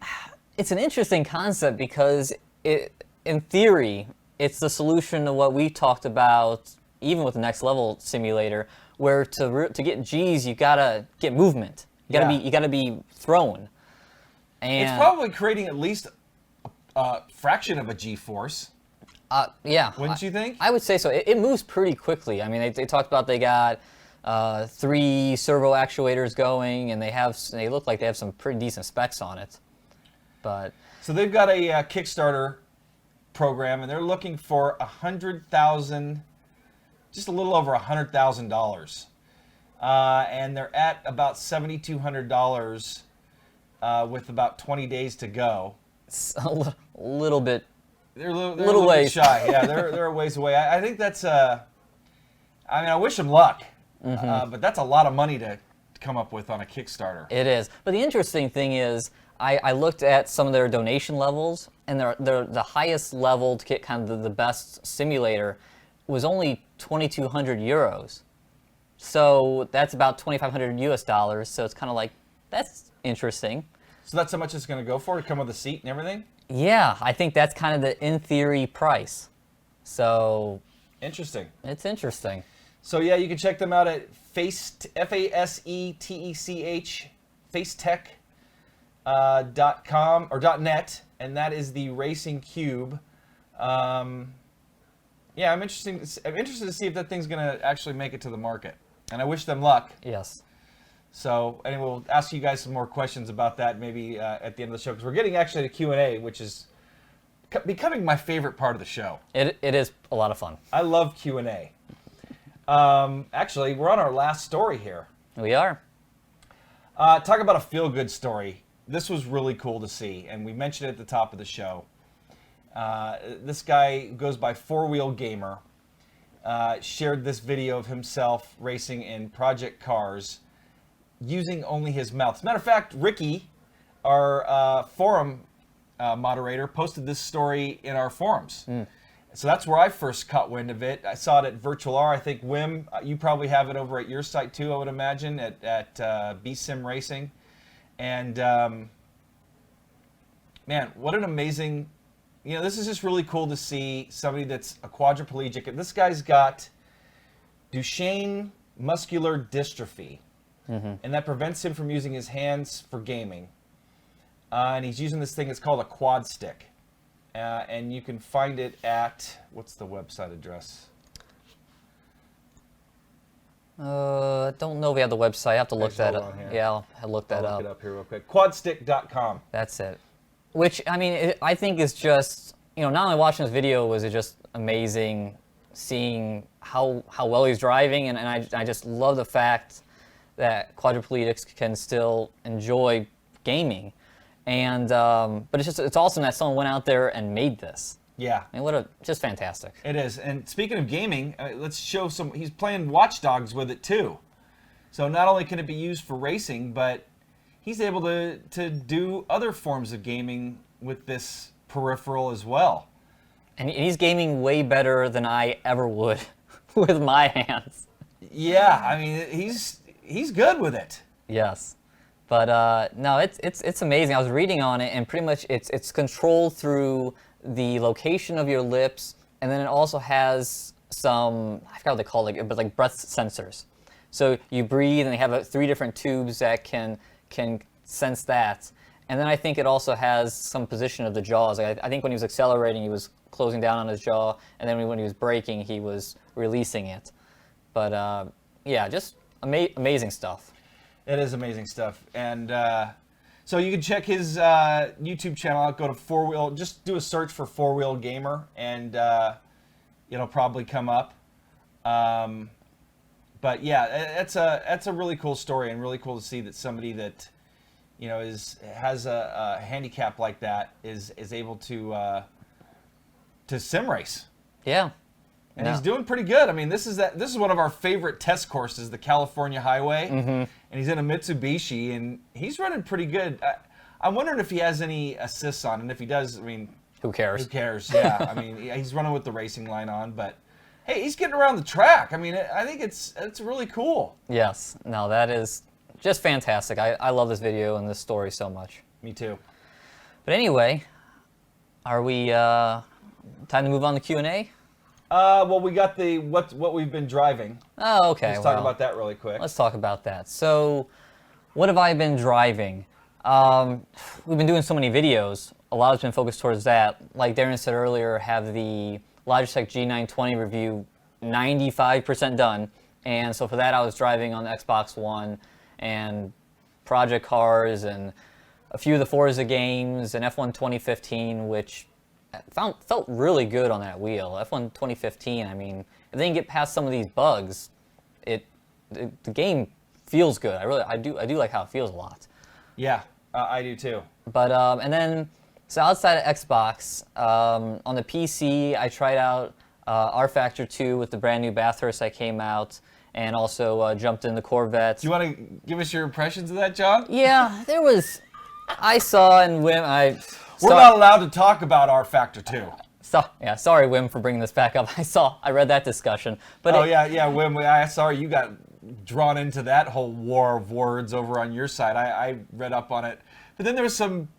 it's an interesting concept because in theory, it's the solution to what we talked about, even with the Next Level simulator, where to get G's, you gotta get movement. You gotta be thrown. And It's probably creating at least a fraction of a G-force, yeah, wouldn't you think? I would say so. It moves pretty quickly. I mean, they talked about they got 3 servo actuators going, and they look like they have some pretty decent specs on it. But So they've got a Kickstarter program, and they're looking for just a little over $100,000, and they're at about $7,200 with about 20 days to go. it's a little bit. They're a little bit ways. shy. Yeah, they're a ways away. I think that's I mean, I wish them luck, but that's a lot of money to come up with on a Kickstarter. It is. But the interesting thing is, I looked at some of their donation levels, and they're the highest level to get kind of the best simulator was only 2,200 euros. So that's about 2,500 US dollars. So it's kind of like, that's interesting. So that's how much it's going to go for, to come with a seat and everything? Yeah, I think that's kind of the in theory price. So Interesting. it's interesting. So yeah, you can check them out at FASETECH, facetech.com or .net, and that is the Racing Cube. Yeah, I'm interested to see if that thing's going to actually make it to the market, and I wish them luck. Yes. So anyway, we'll ask you guys some more questions about that maybe at the end of the show, because we're getting actually to Q&A, which is becoming my favorite part of the show. It is a lot of fun. I love Q&A. Actually, we're on our last story here. We are. Talk about a feel-good story. This was really cool to see, and we mentioned it at the top of the show. This guy goes by 4-Wheel Gamer, shared this video of himself racing in project cars using only his mouth. As a matter of fact, Ricky, our forum moderator, posted this story in our forums. So that's where I first caught wind of it. I saw it at Virtual R. I think, Wim, you probably have it over at your site too, I would imagine, at BSim Racing. And man, what an amazing, this is just really cool to see somebody that's a quadriplegic. And this guy's got Duchenne muscular dystrophy, and that prevents him from using his hands for gaming. And he's using this thing, it's called a QuadStick. And you can find it at, what's the website address? Don't know if we have the website. I have to look Just that hold up. on here. Yeah, I'll look that I'll up. look it up here real quick. Quadstick.com. That's it. Which, I mean, I think is just, not only watching this video was it just amazing seeing how well he's driving, and I just love the fact that quadriplegics can still enjoy gaming. And but it's awesome that someone went out there and made this. Yeah. I mean, just fantastic. It is. And speaking of gaming, let's show he's playing Watch Dogs with it too. So not only can it be used for racing, but he's able to do other forms of gaming with this peripheral as well. And he's gaming way better than I ever would with my hands. Yeah, I mean, he's good with it. Yes. But no, it's amazing. I was reading on it, and pretty much it's controlled through the location of your lips, and then it also has some, I forgot what they call it, but like breath sensors. So you breathe, and they have 3 different tubes that can sense that. And then I think it also has some position of the jaws. I think when he was accelerating, he was closing down on his jaw, and then when he was braking, he was releasing it. But yeah, just amazing stuff. It is amazing stuff. And so you can check his YouTube channel out. Go to Four Wheel. Just do a search for Four Wheel Gamer, and it'll probably come up. But yeah, that's a really cool story, and really cool to see that somebody that has a handicap like that is able to sim race. Yeah. And he's doing pretty good. I mean, this is one of our favorite test courses, the California Highway. And he's in a Mitsubishi, and he's running pretty good. I'm wondering if he has any assists on, and if he does, I mean, who cares? Who cares? Yeah, I mean, he's running with the racing line on, but hey, he's getting around the track. I mean, I think it's really cool. Yes. No, that is just fantastic. I love this video and this story so much. Me too. But anyway, are we time to move on to Q&A? Well, we got the what we've been driving. Oh, okay. Let's talk about that really quick. Let's talk about that. So, what have I been driving? We've been doing so many videos. A lot has been focused towards that. Like Darin said earlier, have the Logitech G920 review 95% done. And so for that, I was driving on the Xbox One and Project Cars and a few of the Forza games and F1 2015, which felt really good on that wheel. F1 2015, I mean, if they can get past some of these bugs, the game feels good. I do like how it feels a lot. Yeah, I do too. But and then so outside of Xbox, on the PC, I tried out R Factor 2 with the brand new Bathurst that came out, and also jumped in the Corvette. Do you want to give us your impressions of that, John? Yeah, there was. I saw and Wim. We're not allowed to talk about R Factor 2. Yeah, sorry, Wim, for bringing this back up. I read that discussion. But yeah, Wim. Sorry you got drawn into that whole war of words over on your side. I read up on it, but then there was some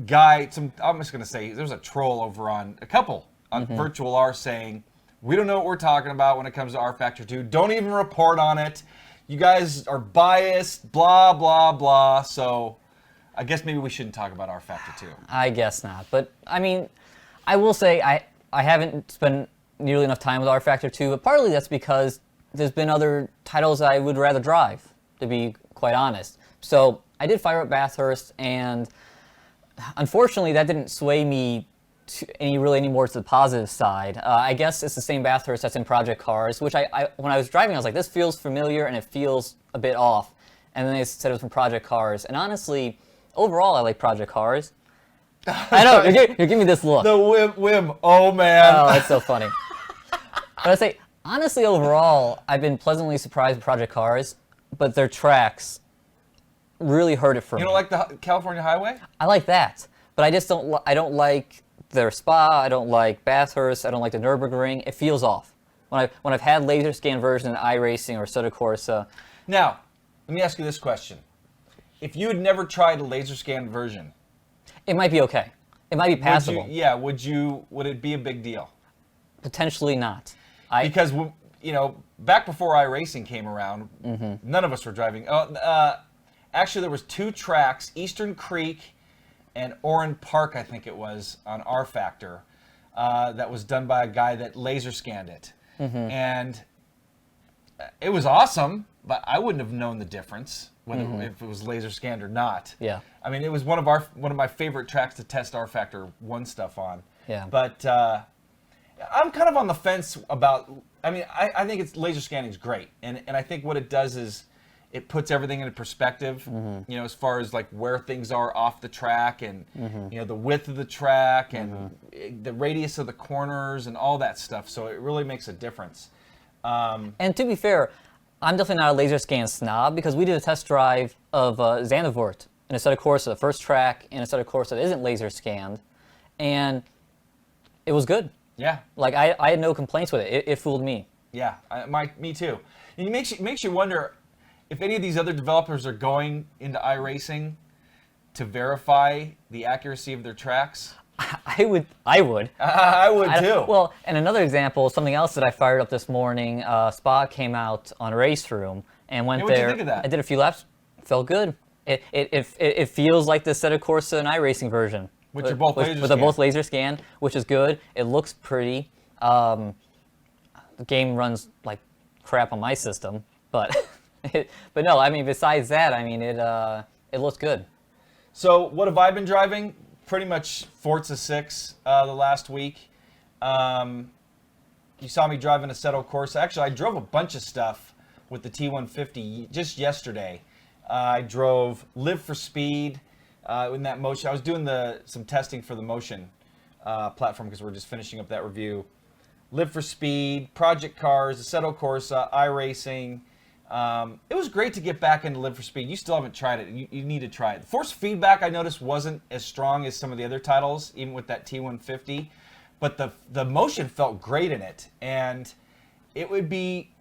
guy. I'm just gonna say there was a troll over on a couple on Virtual R saying, we don't know what we're talking about when it comes to R Factor 2. Don't even report on it. You guys are biased. Blah blah blah. So I guess maybe we shouldn't talk about R Factor 2. I guess not. But I mean, I will say I haven't spent nearly enough time with R Factor 2, but partly that's because there's been other titles I would rather drive, to be quite honest. So I did fire up Bathurst, and unfortunately that didn't sway me any more to the positive side. I guess it's the same Bathurst that's in Project Cars, which when I was driving, I was like, this feels familiar and it feels a bit off. And then they said it was from Project Cars. And honestly, overall, I like Project Cars. I know, you're giving me this look. The Wim, oh man. Oh, that's so funny. But I say, honestly, overall, I've been pleasantly surprised with Project Cars, but their tracks really hurt it for me. You don't like the California Highway? I like that, but I just don't like their Spa, I don't like Bathurst, I don't like the Nürburgring. It feels off. When I've had laser scan version in iRacing or Soda Corsa. Now, let me ask you this question. If you had never tried a laser scan version, it might be okay. It might be passable. Would it be a big deal? Potentially not. Because back before iRacing came around, none of us were driving. Actually, there was 2 tracks, Eastern Creek and Oran Park, I think it was, on R Factor, that was done by a guy that laser scanned it. And it was awesome, but I wouldn't have known the difference if it was laser scanned or not. Yeah. I mean, it was one of my favorite tracks to test R Factor 1 stuff on. Yeah. But I'm kind of on the fence about. I mean, I think it's laser scanning is great, and I think what it does is it puts everything into perspective. As far as like where things are off the track, and the width of the track, and the radius of the corners, and all that stuff. So it really makes a difference. And to be fair, I'm definitely not a laser scan snob, because we did a test drive of Zandvoort in a Soda Corsa, the first track in a Soda Corsa that isn't laser scanned, and it was good. Yeah. Like I had no complaints with it. It fooled me. Yeah, me too. And it makes you wonder if any of these other developers are going into iRacing to verify the accuracy of their tracks. I would. I would too. Well, and another example, something else that I fired up this morning. Spa came out on Race Room and went what'd you there. think of that? I did a few laps. Felt good. It feels like the Assetto Corsa and iRacing version. Which are both laser with a both laser scan, which is good. It looks pretty. The game runs like crap on my system, but but no, I mean besides that, I mean it looks good. So what have I been driving? Pretty much Forza 6 the last week. You saw me driving a Assetto Corsa. Actually, I drove a bunch of stuff with the T150 just yesterday. I drove Live for Speed in that motion. I was doing some testing for the motion platform because we're just finishing up that review. Live for Speed, Project Cars, Assetto Corsa, iRacing. It was great to get back into Live for Speed. You still haven't tried it. You need to try it. The force feedback I noticed wasn't as strong as some of the other titles, even with that T150. But the motion felt great in it, and it would be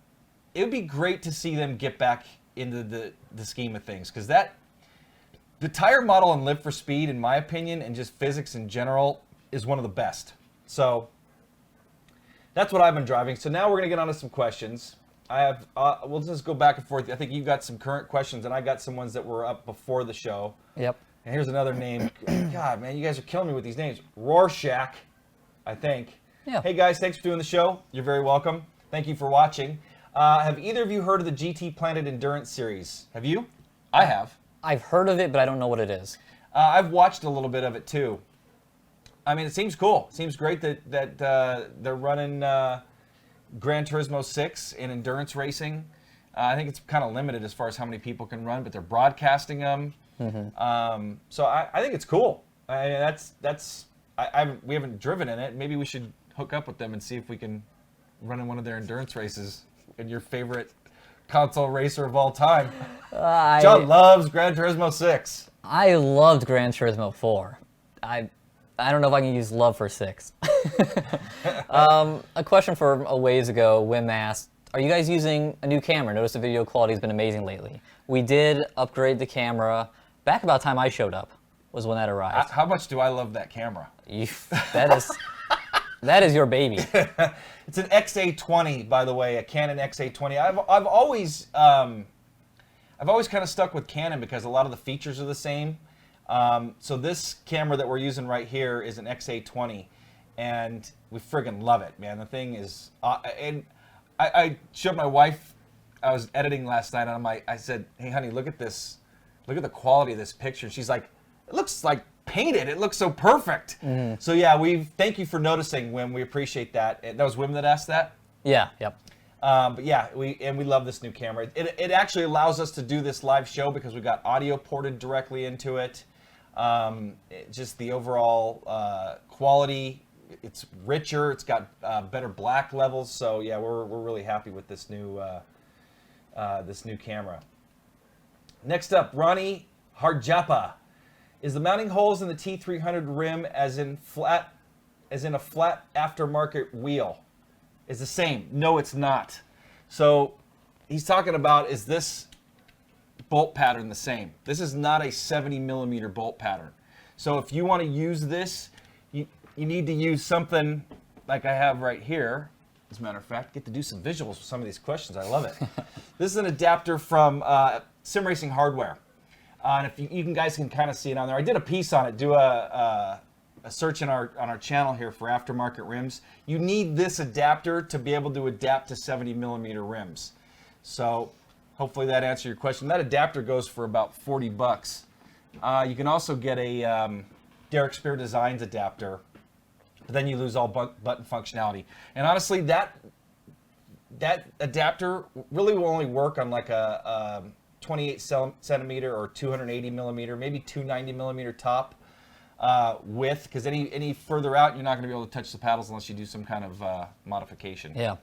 great to see them get back into the scheme of things, because the tire model in Live for Speed, in my opinion, and just physics in general, is one of the best. So that's what I've been driving. So now we're gonna get on to some questions. I have we'll just go back and forth. I think you've got some current questions, and I got some ones that were up before the show. Yep. And here's another name. God, man, you guys are killing me with these names. Rorschach, I think. Yeah. Hey guys, thanks for doing the show. You're very welcome. Thank you for watching. Have either of you heard of the GT Planet Endurance series? Have you? I have. I've heard of it, but I don't know what it is. I've watched a little bit of it too. I mean, it seems cool. It seems great that they're running Gran Turismo 6 in endurance racing. I think it's kind of limited as far as how many people can run, but they're broadcasting them. Mm-hmm. So I think it's cool. We haven't driven in it. Maybe we should hook up with them and see if we can run in one of their endurance races. And your favorite console racer of all time. John loves Gran Turismo 6. I loved Gran Turismo 4. I don't know if I can use love for 6. A question from a ways ago, Wim asked, are you guys using a new camera? Notice the video quality has been amazing lately. We did upgrade the camera back about time I showed up, was when that arrived. How much do I love that camera? That is your baby. It's an XA20, by the way, a Canon XA20. I've always kind of stuck with Canon because a lot of the features are the same. So this camera that we're using right here is an XA20, and we friggin' love it, man. The thing is, and I showed my wife. I was editing last night, and I said, "Hey, honey, look at this. Look at the quality of this picture." And she's like, "It looks like painted. It looks so perfect." Mm-hmm. So yeah, thank you for noticing, Wim. We appreciate that. That was Wim that asked that. Yeah. Yep. But yeah, we love this new camera. It actually allows us to do this live show because we got audio ported directly into it. Just the overall quality, it's richer. It's got better black levels. So yeah, we're really happy with this new camera. Next up, Ronnie Harjapa. Is the mounting holes in the T300 rim as in a flat aftermarket wheel? Is the same? No, it's not. So he's talking about, is this bolt pattern the same? This is not a 70 millimeter bolt pattern. So if you want to use this, you need to use something like I have right here. As a matter of fact, get to do some visuals with some of these questions. I love it. This is an adapter from Sim Racing Hardware. And if you guys can kind of see it on there. I did a piece on it. Do a search on our channel here for aftermarket rims. You need this adapter to be able to adapt to 70 millimeter rims. So hopefully that answered your question. That adapter goes for about 40 bucks. You can also get a Derek Spear Designs adapter, but then you lose all button functionality. And honestly, that adapter really will only work on like a 28 centimeter or 280 millimeter, maybe 290 millimeter top width, because any further out, you're not going to be able to touch the paddles unless you do some kind of modification. Yeah.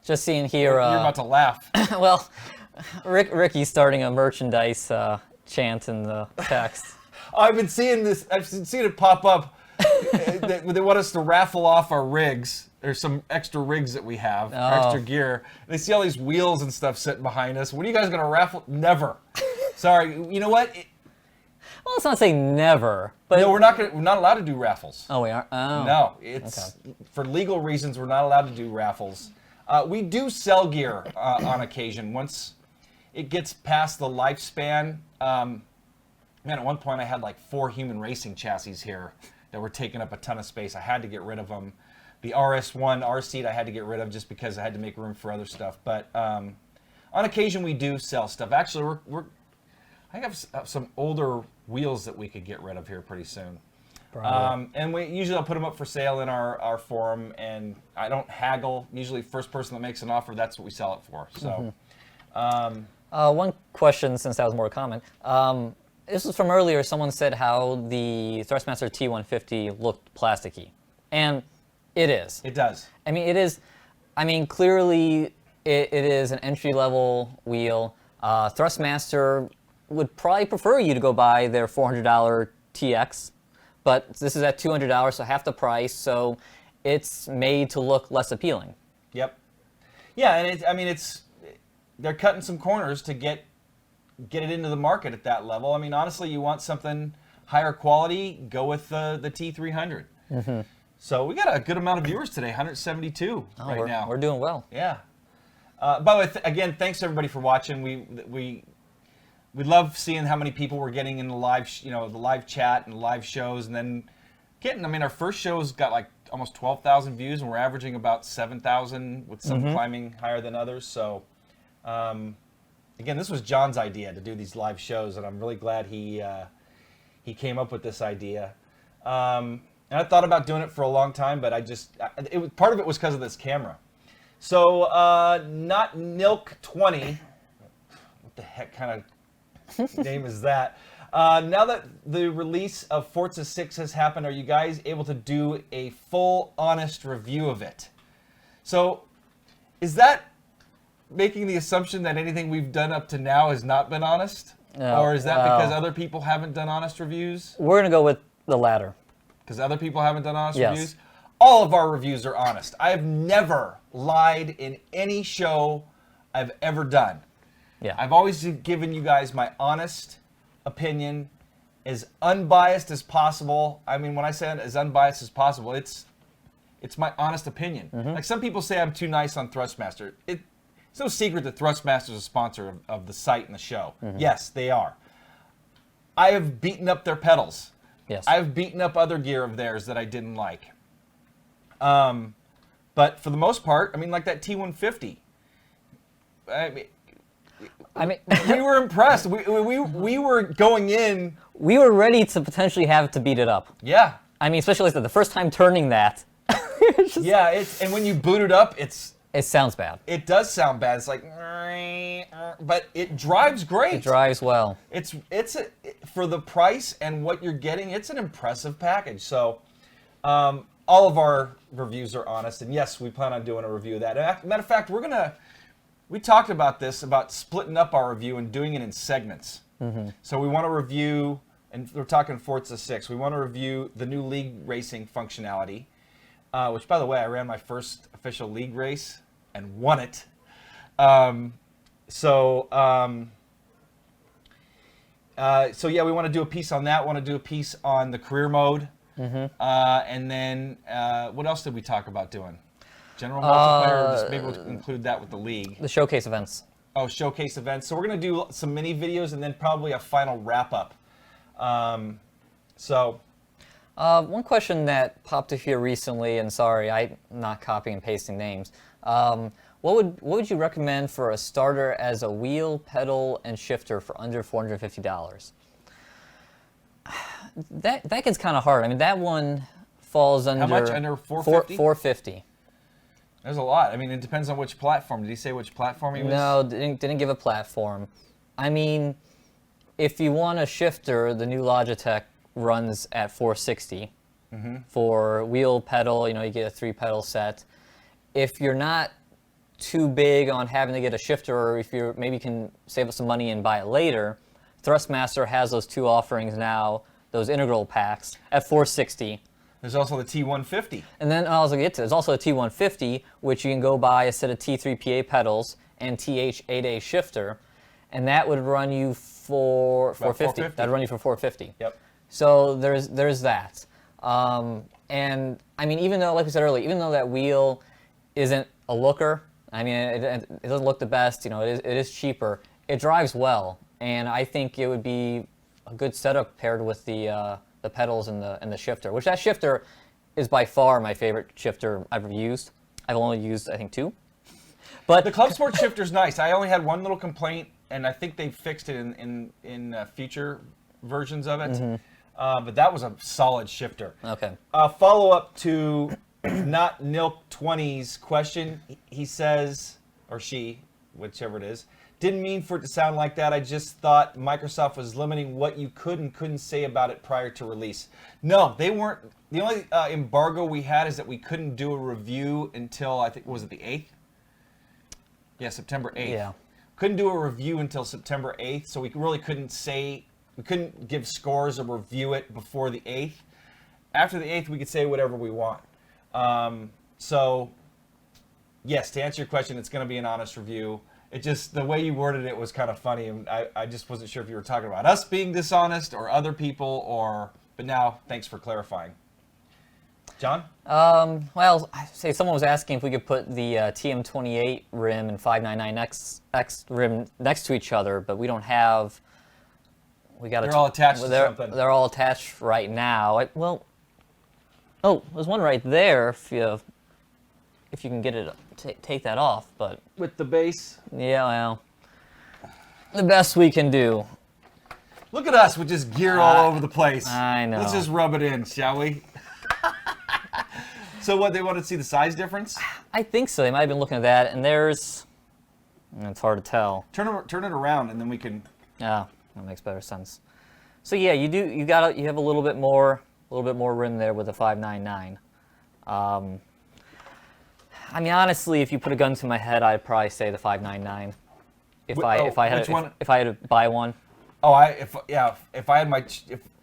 Just seeing here. You're about to laugh. Well, Ricky's starting a merchandise chant in the text. I've been seeing this. I've seen it pop up. They want us to raffle off our rigs. There's some extra rigs that we have, extra gear. They see all these wheels and stuff sitting behind us. When are you guys going to raffle? Never. Sorry. You know what? Well, let's not say never, but No, we're not allowed to do raffles. oh, we are. Oh, No, it's for legal reasons. We're not allowed to do raffles. We do sell gear on occasion once it gets past the lifespan. Man, at one point I had like 4 human racing chassis here that were taking up a ton of space. I had to get rid of them. The RS1 R seat I had to get rid of just because I had to make room for other stuff. But on occasion we do sell stuff. Actually, I have some older wheels that we could get rid of here pretty soon. And we usually I'll put them up for sale in our forum, and I don't haggle. Usually, first person that makes an offer, that's what we sell it for. So, one question, since that was more a comment. This was from earlier. Someone said how the Thrustmaster T150 looked plasticky, and it is. it does. I mean, it is. I mean, clearly, it is an entry-level wheel. Thrustmaster would probably prefer you to go buy their $400 TX, but this is at $200, so half the price. So it's made to look less appealing. Yep. Yeah, and they're cutting some corners to get it into the market at that level. I mean, honestly, you want something higher quality, go with the T300. Mm-hmm. So we got a good amount of viewers today, 172 right now. We're doing well. Yeah. By the way, again, thanks everybody for watching. We love seeing how many people we're getting in the live, the live chat and live shows, and then our first show's got like almost 12,000 views, and we're averaging about 7,000 with some climbing higher than others. So, again, this was John's idea to do these live shows, and I'm really glad he came up with this idea. And I thought about doing it for a long time, but part of it was because of this camera. So, not Nilk20. What the heck kind of name is that? Now that the release of Forza 6 has happened, are you guys able to do a full, honest review of it? So, is that making the assumption that anything we've done up to now has not been honest? No, or is that because other people haven't done honest reviews? We're going to go with the latter. Because other people haven't done honest Yes. reviews? All of our reviews are honest. I have never lied in any show I've ever done. Yeah. I've always given you guys my honest opinion, as unbiased as possible. I mean, when I say as unbiased as possible, it's my honest opinion. Like some people say I'm too nice on Thrustmaster. It's no secret that Thrustmaster is a sponsor of the site and the show. Yes, they are. I have beaten up their pedals. Yes. I've beaten up other gear of theirs that I didn't like. But for the most part, I mean, like that T150. I mean, we were impressed. We were going in. We were ready to potentially have to beat it up. Yeah. I mean, especially the first time turning that. Yeah, and when you boot it up, it sounds bad. It does sound bad. It's like, but it drives great. It drives well. For the price and what you're getting, it's an impressive package. So, all of our reviews are honest, and yes, we plan on doing a review of that. Matter of fact, we talked about this, about splitting up our review and doing it in segments. So we want to review, and we're talking Forza 6, we want to review the new league racing functionality, which, by the way, I ran my first official league race and won it. So yeah, we want to do a piece on that. We want to do a piece on the career mode. And then what else did we talk about doing? General multiplayer, or just maybe we'll include that with the league. The showcase events. Oh, showcase events. So we're going to do some mini videos and then probably a final wrap up. One question that popped up here recently, and sorry, I'm not copying and pasting names. What would you recommend for a starter as a wheel, pedal, and shifter for under $450? That gets kind of hard. I mean, that one falls under... How much? Under 450? 450. There's a lot. I mean, it depends on which platform. Did he say which platform he was? No, didn't give a platform. I mean, if you want a shifter, the new Logitech runs at 460. For wheel, pedal, you get a 3-pedal set. If you're not too big on having to get a shifter, or if you maybe can save up some money and buy it later, Thrustmaster has those 2 offerings now, those integral packs at 460. There's also the T150. And then I was going to get to, there's also a T150, which you can go buy a set of T3 PA pedals and TH8A shifter. and that would run you for About 450. 450. That'd run you for 450. Yep. So there's that. And I mean, even though, like we said earlier, even though that wheel isn't a looker, I mean, it doesn't look the best. You know, it is cheaper. It drives well, and I think it would be a good setup paired with the pedals and the shifter. Which that shifter is by far my favorite shifter I've ever used. I've only used, I think, 2. But The Clubsport shifter's nice. I only had one little complaint, and I think they fixed it in future versions of it. But that was a solid shifter. okay. Follow up to not Nilk 20's question. He says, or she, whichever it is, didn't mean for it to sound like that. I just thought Microsoft was limiting what you could and couldn't say about it prior to release. No, they weren't. The only embargo we had is that we couldn't do a review until, I think, was it the 8th? Yeah, September 8th. Yeah. Couldn't do a review until September 8th, so we really couldn't say, we couldn't give scores or review it before the 8th. After the 8th, we could say whatever we want. So, yes, to answer your question, it's going to be an honest review. It just, the way you worded it was kind of funny, and I just wasn't sure if you were talking about us being dishonest or other people, or, but now, thanks for clarifying. John? Well, I say someone was asking if we could put the TM28 rim and 599X rim next to each other, but we don't have. We got. They're all attached to something. They're all attached right now. There's one right there. If you can get it, take that off. But With the base? yeah, well, the best we can do. Look at us with just gear all over the place. I know. Let's just rub it in, shall we? So what, they want to see the size difference? I think so. They might have been looking at that, and there's. It's hard to tell. Turn it around, and then we can. Yeah, that makes better sense. So yeah, you have a little bit more rim there with a 599. I mean, honestly, if you put a gun to my head, I'd probably say the 599. If I had to buy one. Oh, if I had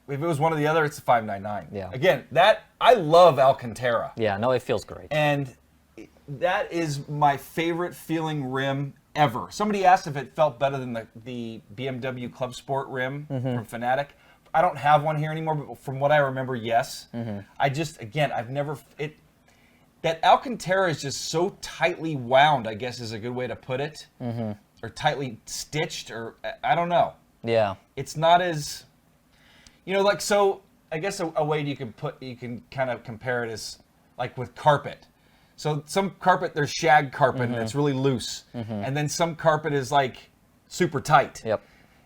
if it was one or the other, it's a 599. Yeah. Again, that I love Alcantara. Yeah, no, it feels great. And that is my favorite feeling rim ever. Somebody asked if it felt better than the BMW Clubsport rim from Fanatec. I don't have one here anymore, but from what I remember, yes. I just, again, that Alcantara is just so tightly wound, I guess is a good way to put it. Or tightly stitched, or I don't know. Yeah. It's not as, like, so I guess a way you can kind of compare it is like with carpet. So some carpet, there's shag carpet and it's really loose. And then some carpet is like super tight. Yep.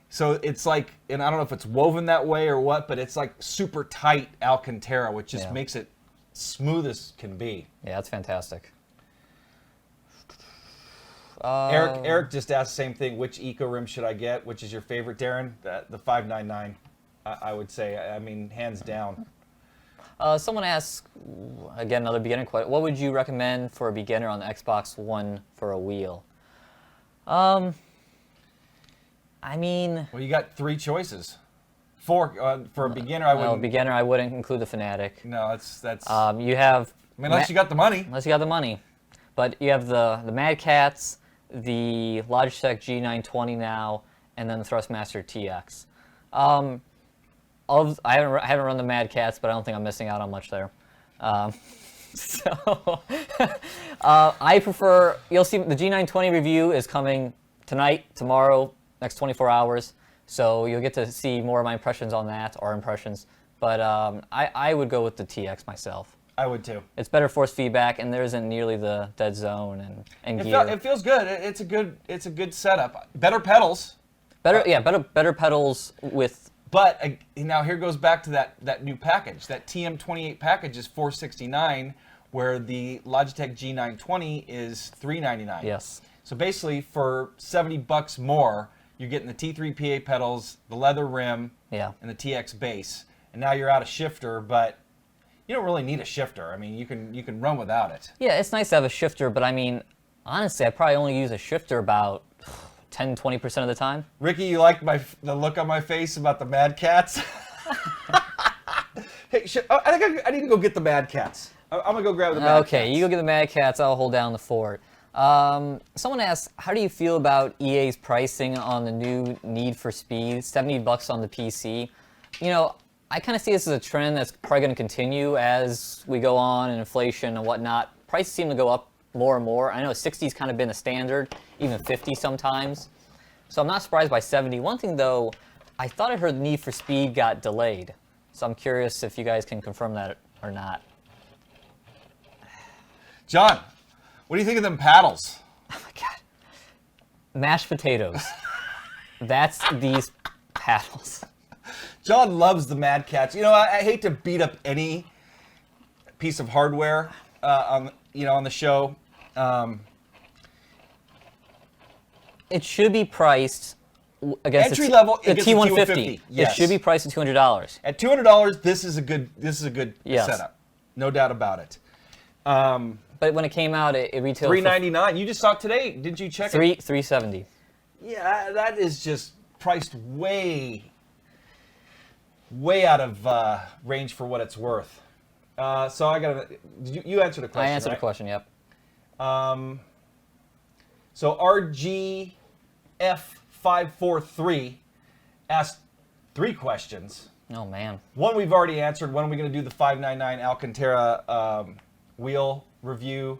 So it's like, and I don't know if it's woven that way or what, but it's like super tight Alcantara, which just makes it smooth as can be. Yeah, that's fantastic. Eric just asked the same thing. Which eco rim should I get? Which is your favorite, Darin? The 599, I would say. I mean, hands down. Someone asked, again, another beginner question. What would you recommend for a beginner on the Xbox One for a wheel? I mean... Well, you got 3 choices. 4 for a beginner. I wouldn't. Beginner, I wouldn't include the Fanatec. No, that's. You have. I mean, unless you got the money. Unless you got the money, but you have the Mad Catz, the Logitech G920 now, and then the Thrustmaster TX. I haven't run the Mad Catz, but I don't think I'm missing out on much there. So I prefer. You'll see the G920 review is coming tonight, tomorrow, next 24 hours. So you'll get to see more of my impressions on that, or impressions. But I would go with the TX myself. I would too. It's better force feedback, and there isn't nearly the dead zone and gear. It feels good. It's a good setup. Better pedals. Better pedals with. But now here goes back to that new package. That TM28 package is $469, where the Logitech G920 is $399. Yes. So basically, for $70 more, you're getting the T3 PA pedals, the leather rim, and the TX base. And now you're out of shifter, but you don't really need a shifter. I mean, you can run without it. Yeah, it's nice to have a shifter, but I mean, honestly, I probably only use a shifter about 10-20% of the time. Ricky, you like the look on my face about the Mad Catz? Hey, I think I need to go get the Mad Catz. I'm gonna go grab the Mad Catz. Okay, you go get the Mad Catz. I'll hold down the fort. Someone asked, how do you feel about EA's pricing on the new Need for Speed, $70 on the PC? You know, I kind of see this as a trend that's probably going to continue as we go on and inflation and whatnot. Prices seem to go up more and more. I know 60's kind of been a standard, even 50 sometimes. So I'm not surprised by 70. One thing though, I thought I heard Need for Speed got delayed. So I'm curious if you guys can confirm that or not. John, what do you think of them paddles? Oh my God. Mashed potatoes. That's these paddles. John loves the Mad Cats. You know, I hate to beat up any piece of hardware on the show. It should be priced against Entry level, the it gets a T150. T150. Yes. It should be priced at $200. At $200, this is a good Yes. setup, no doubt about it. But when it came out, it retailed $399. You just saw it today, didn't you check for it? $370. Yeah, that is just priced way out of range for what it's worth. So I got to. You answered the question. I answered right? the question. Yep. So RGF543 asked 3 questions. Oh man. One we've already answered. When are we going to do the 599 Alcantara wheel review?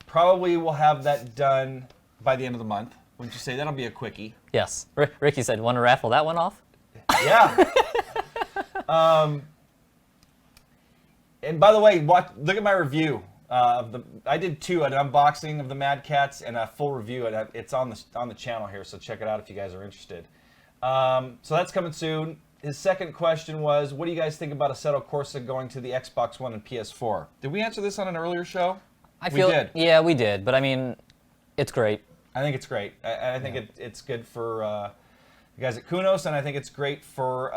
Probably we'll have that done by the end of the month. Wouldn't you say that'll be a quickie? Yes. Ricky said, "Want to raffle that one off?" Yeah. And by the way, look at my review of the. I did 2, an unboxing of the Mad Cats and a full review. And it's on the channel here, so check it out if you guys are interested. So that's coming soon. His second question was, what do you guys think about Assetto Corsa going to the Xbox One and PS4? Did we answer this on an earlier show? We did. Yeah, we did. But I mean, it's great. I think it's great. I think it's good for the guys at Kunos, and I think it's great for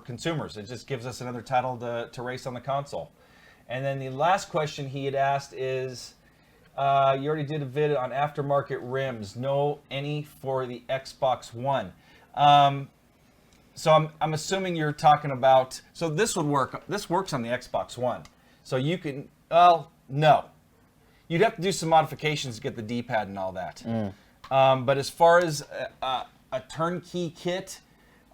consumers. It just gives us another title to race on the console. And then the last question he had asked is, you already did a vid on aftermarket rims. No any for the Xbox One. So I'm assuming you're talking about. So this would work. This works on the Xbox One. So you can. Well, no. You'd have to do some modifications to get the D-pad and all that. But as far as a turnkey kit,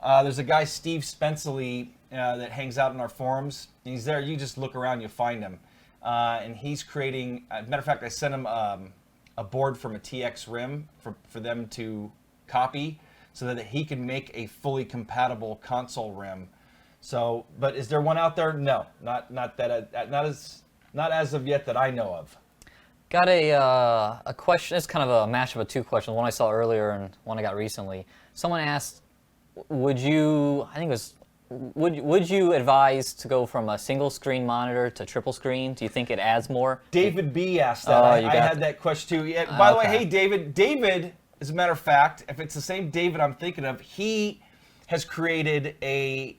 there's a guy, Steve Spenceley, that hangs out in our forums. He's there. You just look around, you'll find him. And he's creating, matter of fact, I sent him a board from a TX rim for them to copy so that he can make a fully compatible console rim. So, but is there one out there? No, not as of yet that I know of. Got a question. It's kind of a mashup of 2 questions. One I saw earlier and one I got recently. Someone asked, would you advise to go from a single screen monitor to triple screen? Do you think it adds more? David B asked that. I had that question too. Yeah, by the way, hey David. David, as a matter of fact, if it's the same David I'm thinking of, he has created a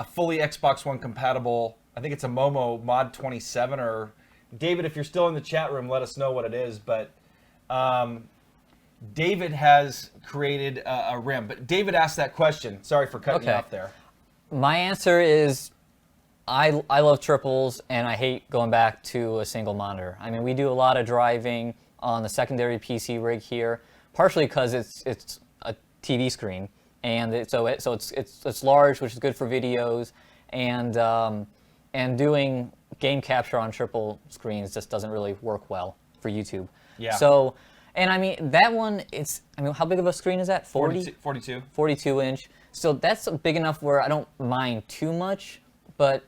fully Xbox One compatible. I think it's a Momo Mod 27 or. David, if you're still in the chat room, let us know what it is. But David has created a rim. But David asked that question. Sorry for cutting you off there. My answer is I love triples, and I hate going back to a single monitor. I mean, we do a lot of driving on the secondary PC rig here, partially because it's a TV screen, and so it's large, which is good for videos, and doing game capture on triple screens just doesn't really work well for YouTube. Yeah. So, and I mean, that one, how big of a screen is that? 42. 42 inch. So that's big enough where I don't mind too much, but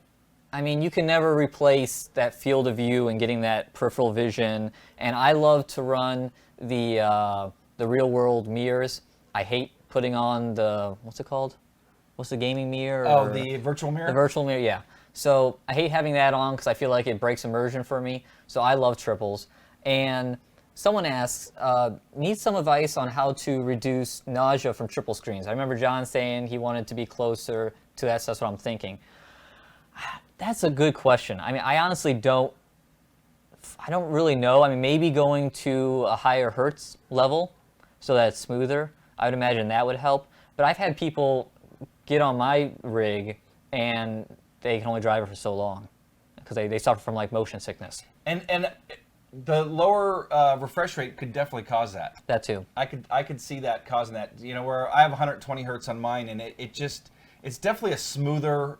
I mean, you can never replace that field of view and getting that peripheral vision. And I love to run the real world mirrors. I hate putting on what's it called? What's the gaming mirror? Oh, the virtual mirror? The virtual mirror, yeah. So I hate having that on because I feel like it breaks immersion for me. So I love triples. And someone asks, needs some advice on how to reduce nausea from triple screens. I remember John saying he wanted to be closer to that, so that's what I'm thinking. That's a good question. I mean, I honestly don't really know. I mean, maybe going to a higher hertz level so that it's smoother. I would imagine that would help. But I've had people get on my rig and they can only drive it for so long because they suffer from like motion sickness. And the lower refresh rate could definitely cause that. That too. I could see that causing that. You know, where I have 120 hertz on mine, and it's definitely a smoother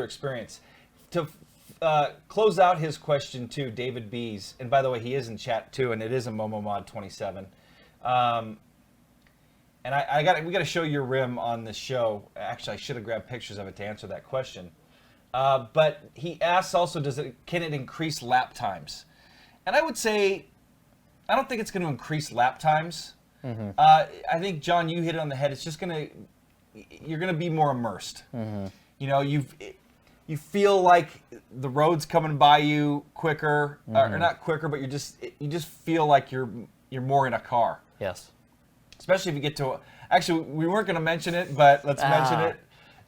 experience. To close out his question too, David Bees, and by the way, he is in chat too, and it is a MomoMod 27. And we got to show your rim on this show. Actually, I should have grabbed pictures of it to answer that question. But he asks also, can it increase lap times? And I would say, I don't think it's going to increase lap times. Mm-hmm. I think, John, you hit it on the head. It's just you're going to be more immersed. Mm-hmm. You know, you feel like the road's coming by you quicker, or not quicker, but you just feel like you're more in a car. Yes. Especially if you get to, actually, we weren't going to mention it, but let's mention it.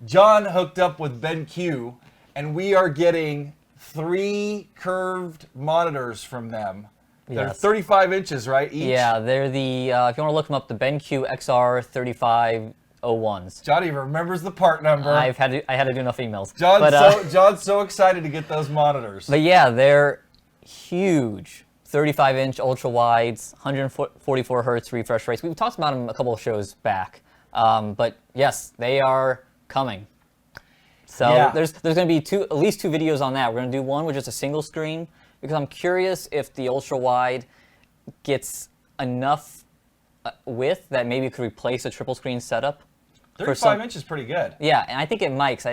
John hooked up with BenQ, and we are getting 3 curved monitors from them. They're 35 inches, right, each? Yeah, they're the, if you want to look them up, the BenQ XR3501s. John even remembers the part number. I had to do enough emails. John's so excited to get those monitors. But yeah, they're huge. 35-inch ultra wides, 144 hertz refresh rates. We've talked about them a couple of shows back. But yes, they are coming. So yeah. there's going to be at least 2 videos on that. We're going to do one with just a single screen, because I'm curious if the ultra wide gets enough width that maybe it could replace a triple screen setup. 35 inches is pretty good. Yeah, and I think it might.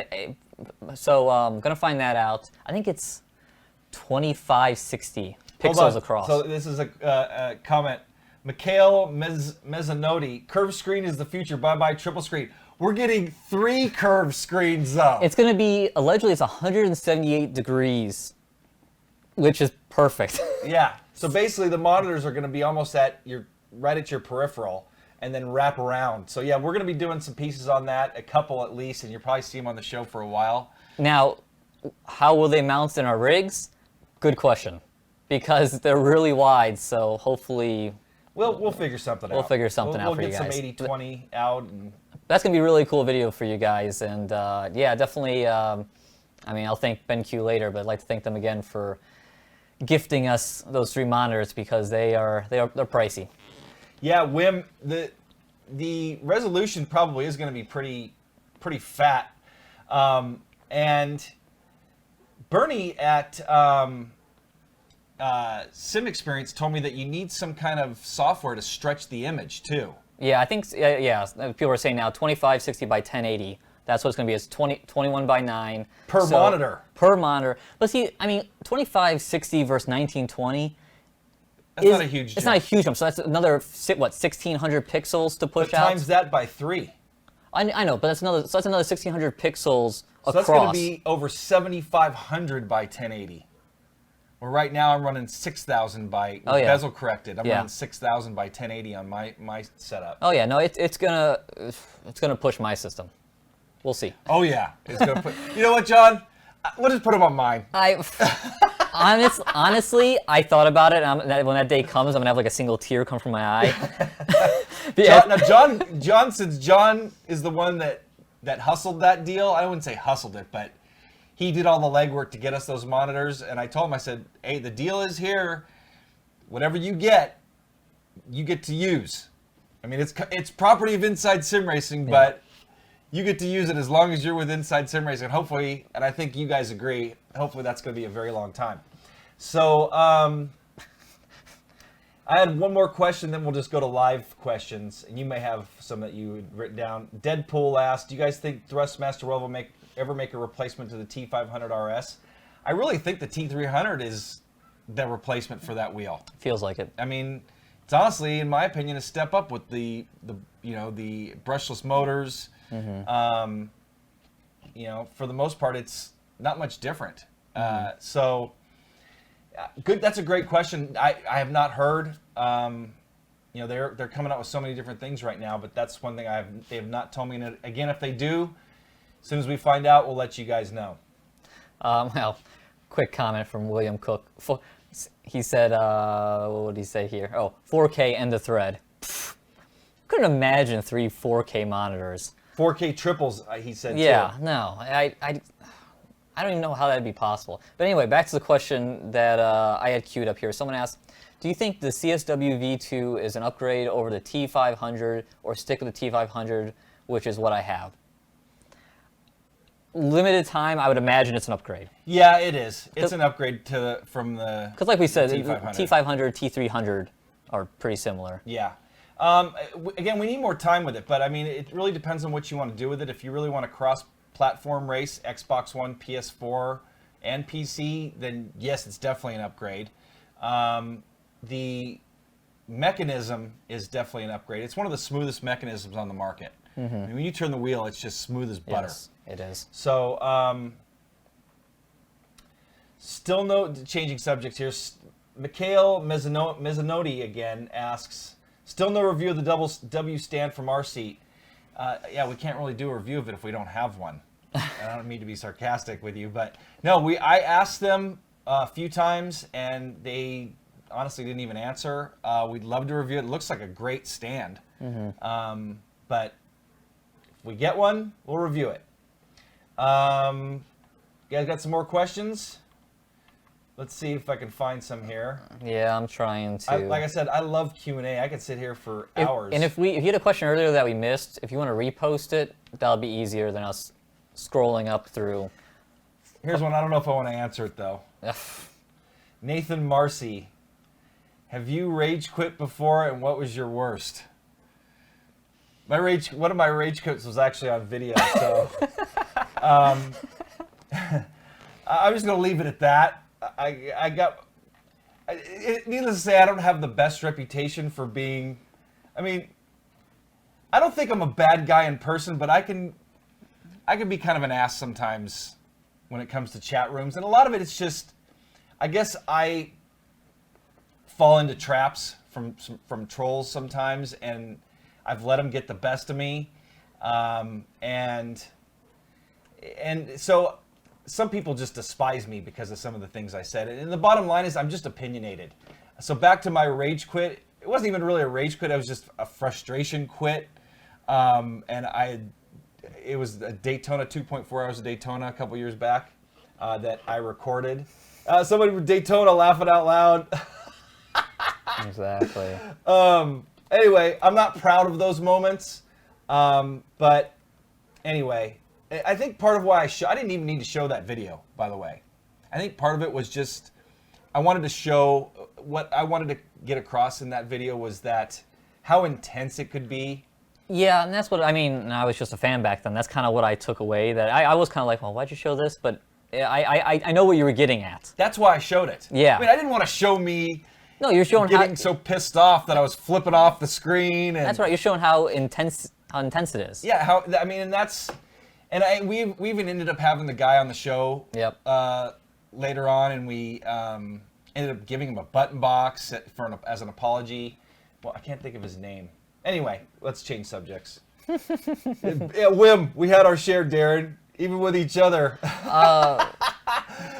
So I'm going to find that out. I think it's 2560 pixels across. So this is a comment. Mikhail Mezzanotti, curved screen is the future. Bye-bye triple screen. We're getting 3 curved screens, though. It's going to be, allegedly, it's 178 degrees, which is perfect. Yeah. So basically, the monitors are going to be almost right at your peripheral, and then wrap around. So yeah, we're going to be doing some pieces on that, a couple at least, and you'll probably see them on the show for a while. Now, how will they mount in our rigs? Good question, because they're really wide. So hopefully, we'll figure something out. We'll figure something out for you guys. We'll get some 80/20 out. And that's going to be a really cool video for you guys. And yeah, definitely, I mean, I'll thank BenQ later, but I'd like to thank them again for gifting us those 3 monitors, because they're pricey. Yeah, Wim, the resolution probably is going to be pretty fat. And Bernie at Sim Experience told me that you need some kind of software to stretch the image too. Yeah, I think, yeah, people are saying now 2560 by 1080. That's what it's going to be. It's 21 by 9. Per monitor. Per monitor. But see, I mean, 2560 versus 1920. That's not a huge jump. It's not a huge jump. So that's another, 1,600 pixels to push but out. Times that by 3. I know, but that's another 1,600 pixels across. So that's going to be over 7,500 by 1080. Well, right now I'm running 6,000 by bezel corrected. I'm running 6,000 by 1080 on my setup. Oh yeah, no, it's gonna push my system. We'll see. Oh yeah, it's gonna put. You know what, John? We'll just put them on mine. Honestly, I thought about it. And when that day comes, I'm gonna have like a single tear come from my eye. John, since John is the one that hustled that deal, I wouldn't say hustled it, but he did all the legwork to get us those monitors. And I told him, I said, hey, the deal is here. Whatever you get to use. I mean, it's property of Inside Sim Racing, but you get to use it as long as you're with Inside Sim Racing. And hopefully, and I think you guys agree, hopefully that's going to be a very long time. So I had one more question, then we'll just go to live questions. And you may have some that you had written down. Deadpool asked, do you guys think Thrustmaster will ever make a replacement to the T500 RS? I really think the T300 is the replacement for that wheel. Feels like it. I mean, it's honestly, in my opinion, a step up with the brushless motors. Mm-hmm. For the most part, it's not much different. Mm-hmm. So good. That's a great question. I have not heard. They're coming out with so many different things right now, but that's one thing they have not told me. And again, if they do, as soon as we find out, we'll let you guys know. Well, quick comment from William Cook. He said, what did he say here? Oh, 4K end of thread. Couldn't imagine 3 4K monitors. 4K triples, he said. Yeah, too. no, I don't even know how that'd be possible. But anyway, back to the question that I had queued up here. Someone asked, do you think the CSW V2 is an upgrade over the T500 or stick with the T500, which is what I have? Limited time, I would imagine it's an upgrade. Yeah, it is. It's an upgrade from the Because like we said, T500. T500, T300 are pretty similar. Yeah. Again, we need more time with it, but I mean, it really depends on what you want to do with it. If you really want to cross-platform race, Xbox One, PS4, and PC, then yes, it's definitely an upgrade. The mechanism is definitely an upgrade. It's one of the smoothest mechanisms on the market. I mean, when you turn the wheel, it's just smooth as butter. Yes, it is. So, still no changing subjects here. Mikhail Mezzanotti again asks, still no review of the W stand from our seat. Yeah, we can't really do a review of it if we don't have one. I don't mean to be sarcastic with you, but no, I asked them a few times and they honestly didn't even answer. We'd love to review it. It looks like a great stand. But if we get one, we'll review it. You guys got some more questions? Let's see if I can find some here. Yeah, I'm trying to. Like I said, I love Q&A. I could sit here for hours. And if you had a question earlier that we missed, if you want to repost it, that'll be easier than us scrolling up through. Here's one. I don't know if I want to answer it, though. Nathan Marcy. Have you rage quit before, and what was your worst? One of my rage quits was actually on video, so I'm just going to leave it at that. Needless to say, I don't have the best reputation for being, I mean, I don't think I'm a bad guy in person, but I can be kind of an ass sometimes when it comes to chat rooms. And a lot of it is just, I guess I fall into traps from trolls sometimes, and I've let them get the best of me. And so some people just despise me because of some of the things I said. And the bottom line is I'm just opinionated. So back to my rage quit. It wasn't even really a rage quit. It was just a frustration quit. It was a Daytona, 2.4 hours of Daytona a couple years back that I recorded. Somebody from Daytona laughing out loud. Exactly. Anyway, I'm not proud of those moments. But anyway, I think part of why I didn't even need to show that video, by the way. I think part of it was just, I wanted to show, what I wanted to get across in that video was that how intense it could be. Yeah, and that's what, I mean, I was just a fan back then. That's kind of what I took away. That I was kind of like, well, why'd you show this? But I know what you were getting at. That's why I showed it. Yeah. I mean, I didn't want to show me No, you're showing getting so pissed off that I was flipping off the screen. And that's right, you're showing how intense it is. yeah, and we even ended up having the guy on the show. Yep. Later on, and we ended up giving him a button box as an apology. Well, I can't think of his name. Anyway, let's change subjects. Yeah, Wim, we had our share, Darin, even with each other. But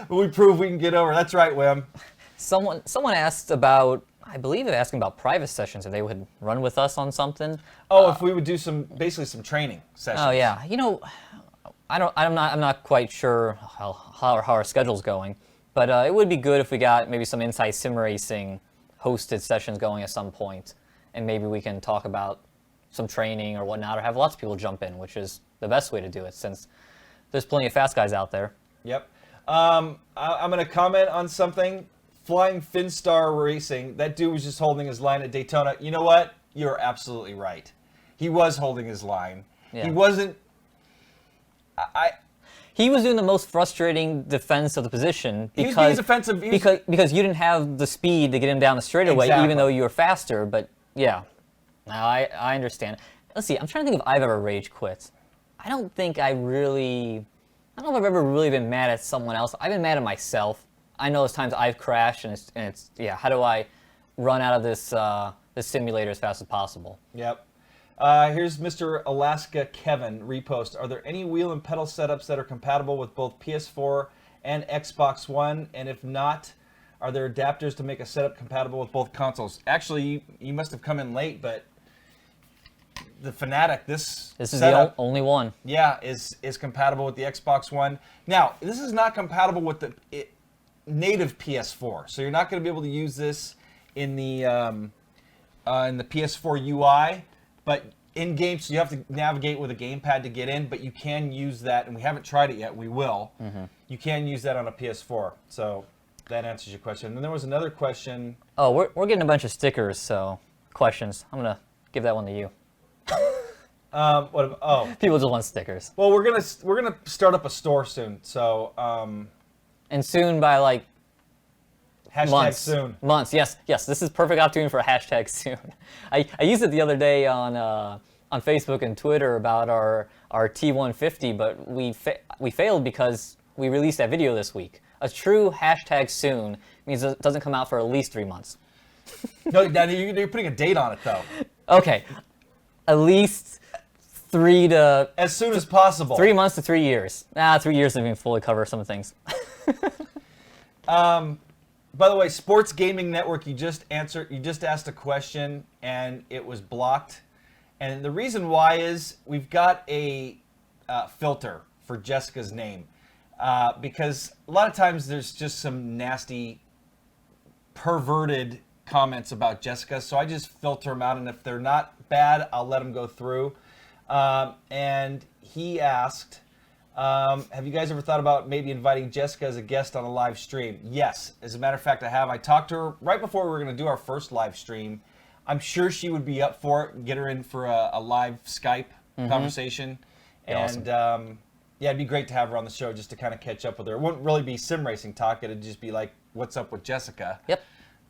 we proved we can get over. That's right, Wim. Someone asked about, I believe they're asking about private sessions, if they would run with us on something. Oh, if we would do basically some training sessions. Oh yeah, I'm not quite sure how our schedule's going, but it would be good if we got maybe some Inside Sim Racing hosted sessions going at some point, and maybe we can talk about some training or whatnot, or have lots of people jump in, which is the best way to do it, since there's plenty of fast guys out there. Yep. I'm going to comment on something. Flying Finstar Racing, that dude was just holding his line at Daytona. You know what? You're absolutely right. He was holding his line. Yeah. He wasn't... He was doing the most frustrating defense of the position because he was being defensive. Because you didn't have the speed to get him down the straightaway, Exactly. even though you were faster. But yeah, now I understand. Let's see. I'm trying to think if I've ever rage quit. I don't know if I've ever really been mad at someone else. I've been mad at myself. I know there's times I've crashed, and it's how do I run out of this simulator as fast as possible? Yep. Here's Mr. Alaska Kevin repost. Are there any wheel and pedal setups that are compatible with both PS4 and Xbox One? And if not, are there adapters to make a setup compatible with both consoles? Actually, you must have come in late, but the Fanatec, this This is setup, the only one. yeah, is compatible with the Xbox One. Now, this is not compatible with the native PS4, so you're not going to be able to use this in the PS4 UI, but in game, so you have to navigate with a gamepad to get in, but you can use that, and we haven't tried it yet. We will. You can use that on a PS4, so that answers your question. And there was another question. Oh, we're getting a bunch of stickers, so questions. I'm gonna give that one to you. People just want stickers. Well, we're gonna start up a store soon, so And soon by like hashtag months. soon. Months. Yes. This is perfect opportunity for a hashtag soon. I used it the other day on Facebook and Twitter about our T150, but we failed because we released that video this week. A true hashtag soon means it doesn't come out for at least 3 months. No, you're putting a date on it though. Okay, at least 3 to As soon as possible. 3 months to 3 years. 3 years doesn't even fully cover some things. By the way, Sports Gaming Network, you just asked a question and it was blocked. And the reason why is we've got a filter for Jessica's name. Because a lot of times there's just some nasty, perverted comments about Jessica. So I just filter them out. And if they're not bad, I'll let them go through. And he asked, have you guys ever thought about maybe inviting Jessica as a guest on a live stream? Yes. As a matter of fact, I have. I talked to her right before we were going to do our first live stream. I'm sure she would be up for it. Get her in for a live Skype conversation. And awesome. yeah, it'd be great to have her on the show just to kind of catch up with her. It wouldn't really be sim racing talk. It'd just be like, what's up with Jessica? Yep.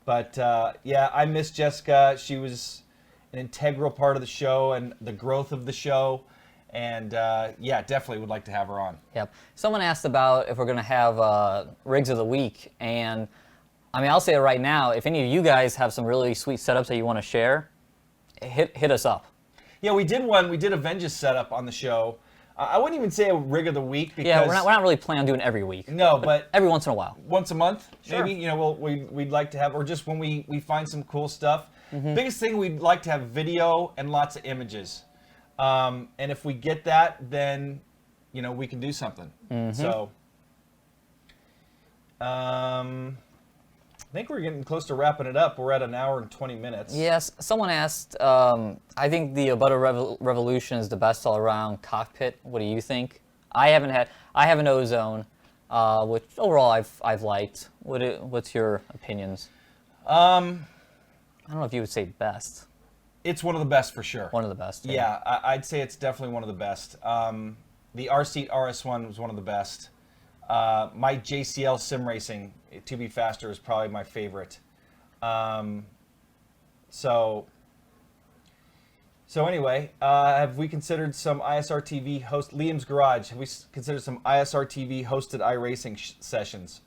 But yeah, I miss Jessica. She was an integral part of the show and the growth of the show. And yeah, definitely would like to have her on. Yep. Someone asked about if we're going to have rigs of the week, and I mean, I'll say it right now. If any of you guys have some really sweet setups that you want to share, hit us up. Yeah, we did one. We did a Vengeance setup on the show. I wouldn't even say a rig of the week because Yeah, we're not really planning on doing it every week. No, but every once in a while. Once a month, Sure. maybe. You know, we'd like to have, or just when we find some cool stuff. Biggest thing, we'd like to have video and lots of images. And if we get that, then you know we can do something. So I think we're getting close to wrapping it up. We're at 1 hour and 20 minutes. Yes, someone asked, I think the Abutter Revolution is the best all-around cockpit. What do you think? I have an Ozone, which overall I've liked. What's your opinions? I don't know if you would say best. It's one of the best for sure. One of the best. Yeah, I'd say it's definitely one of the best. The R-Seat RS1 was one of the best. My JCL Sim Racing, To Be Faster, is probably my favorite. So anyway, have we considered some ISRTV host, Liam's Garage, have we considered some ISRTV hosted iRacing sessions?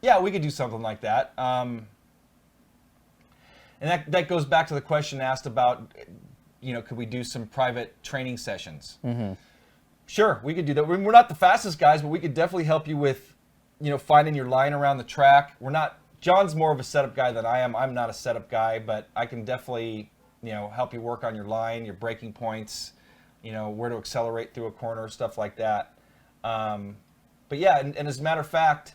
Yeah, we could do something like that. And that goes back to the question asked about, you know, could we do some private training sessions? Sure, we could do that. We're not the fastest guys, but we could definitely help you with, you know, finding your line around the track. John's more of a setup guy than I am. I'm not a setup guy, but I can definitely, you know, help you work on your line, your braking points, you know, where to accelerate through a corner, stuff like that. But yeah, and as a matter of fact,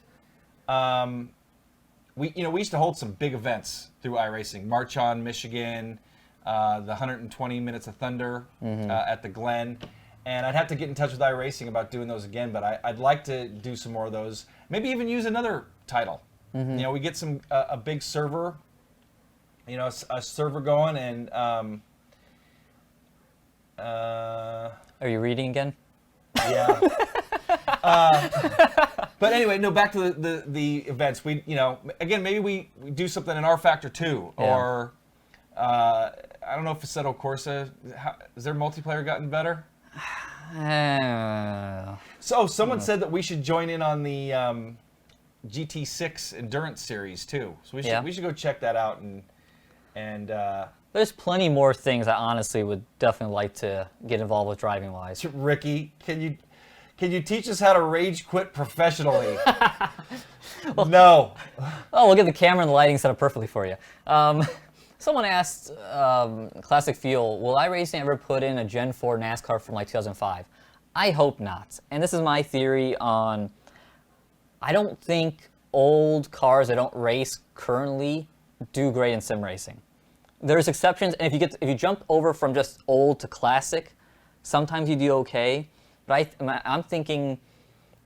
we used to hold some big events through iRacing. March on Michigan, the 120 Minutes of Thunder at the Glen. And I'd have to get in touch with iRacing about doing those again, but I'd like to do some more of those. Maybe even use another title. You know, we get a big server, you know, a server going, and Are you reading again? yeah. But anyway, no. Back to the events. We, you know, again, maybe we do something in R Factor 2, or I don't know if Assetto Corsa. Has their multiplayer gotten better? So someone said that we should join in on the GT6 Endurance Series too. So we should go check that out and. There's plenty more things I honestly would definitely like to get involved with driving wise. Ricky, can you teach us how to rage quit professionally? No. Oh, we'll get the camera and the lighting set up perfectly for you. Someone asked, Classic Fuel, will iRacing ever put in a Gen 4 NASCAR from like 2005? I hope not. And this is my theory on, I don't think old cars that don't race currently do great in sim racing. There's exceptions, and if you jump over from just old to classic, sometimes you do okay. But I'm thinking,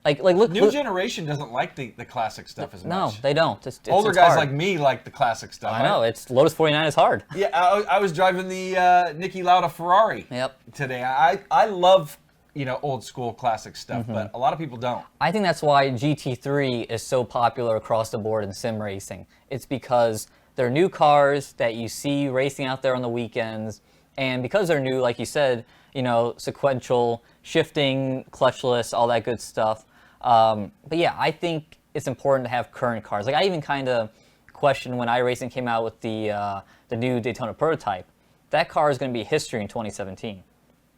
look. New generation doesn't like the classic stuff as much. No, they don't. Older it's guys hard. like me like the classic stuff. I know, it's Lotus 49 is hard. Yeah, I was driving the Niki Lauda Ferrari today. I love old school classic stuff, but a lot of people don't. I think that's why GT3 is so popular across the board in sim racing. It's because they're new cars that you see racing out there on the weekends, and because they're new, like you said, sequential, shifting, clutchless, all that good stuff. But yeah, I think it's important to have current cars. Like I even kind of questioned when iRacing came out with the new Daytona prototype. That car is going to be history in 2017.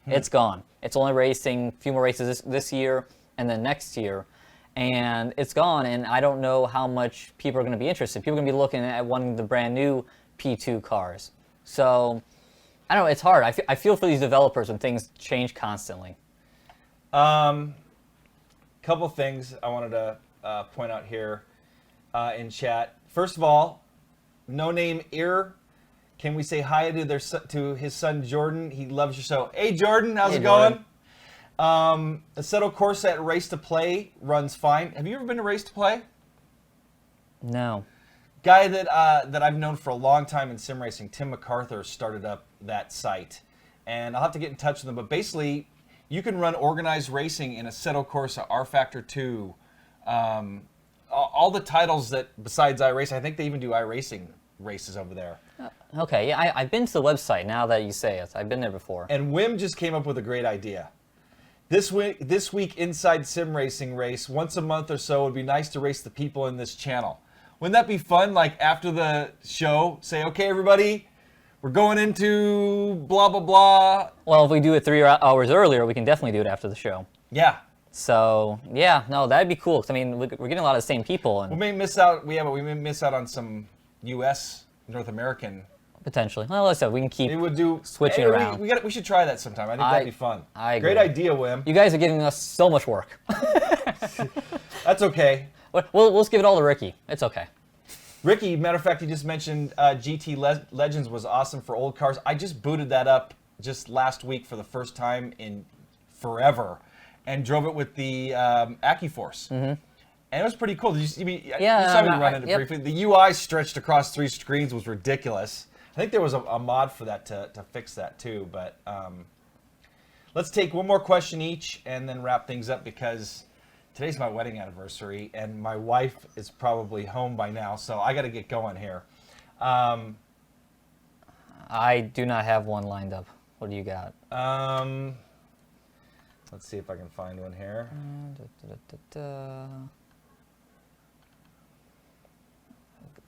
It's gone. It's only racing a few more races this year and then next year, and it's gone. And I don't know how much people are going to be interested. People are going to be looking at wanting the brand new P2 cars. So I don't know. It's hard. I feel for these developers when things change constantly. Couple things I wanted to point out here in chat. First of all, No Name Ear. Can we say hi to his son Jordan? He loves your show. Hey Jordan, how's it going? Assetto Corsa at Race to Play runs fine. Have you ever been to Race to Play? No. Guy that I've known for a long time in sim racing, Tim MacArthur, started up that site, and I'll have to get in touch with him. But basically, you can run organized racing in Assetto Corsa, R Factor 2, all the titles that besides iRacing. I think they even do iRacing races over there. Okay, yeah, I've been to the website now that you say it. I've been there before. And Wim just came up with a great idea. This week inside sim racing race, once a month or so, it would be nice to race the people in this channel. Wouldn't that be fun? Like after the show, say, okay, everybody, we're going into blah, blah, blah. Well, if we do it 3 hours earlier, we can definitely do it after the show. Yeah. So, yeah, no, that'd be cool. 'Cause, I mean, we're getting a lot of the same people. And we may miss out. We may miss out on some U.S. North American. Potentially. Well, like I said, we can keep switching around. We should try that sometime. I think that'd be fun. I agree. Great idea, Wim. You guys are giving us so much work. That's okay. We'll just give it all to Ricky. It's okay. Ricky, matter of fact, he just mentioned GT Legends was awesome for old cars. I just booted that up just last week for the first time in forever, and drove it with the AccuForce. Mm-hmm. And it was pretty cool. Did you see me? Yeah, you saw me run it briefly. The UI stretched across 3 screens was ridiculous. I think there was a mod for that to fix that too. But let's take one more question each and then wrap things up, because today's my wedding anniversary and my wife is probably home by now, so I got to get going here. I do not have one lined up. What do you got? Let's see if I can find one here.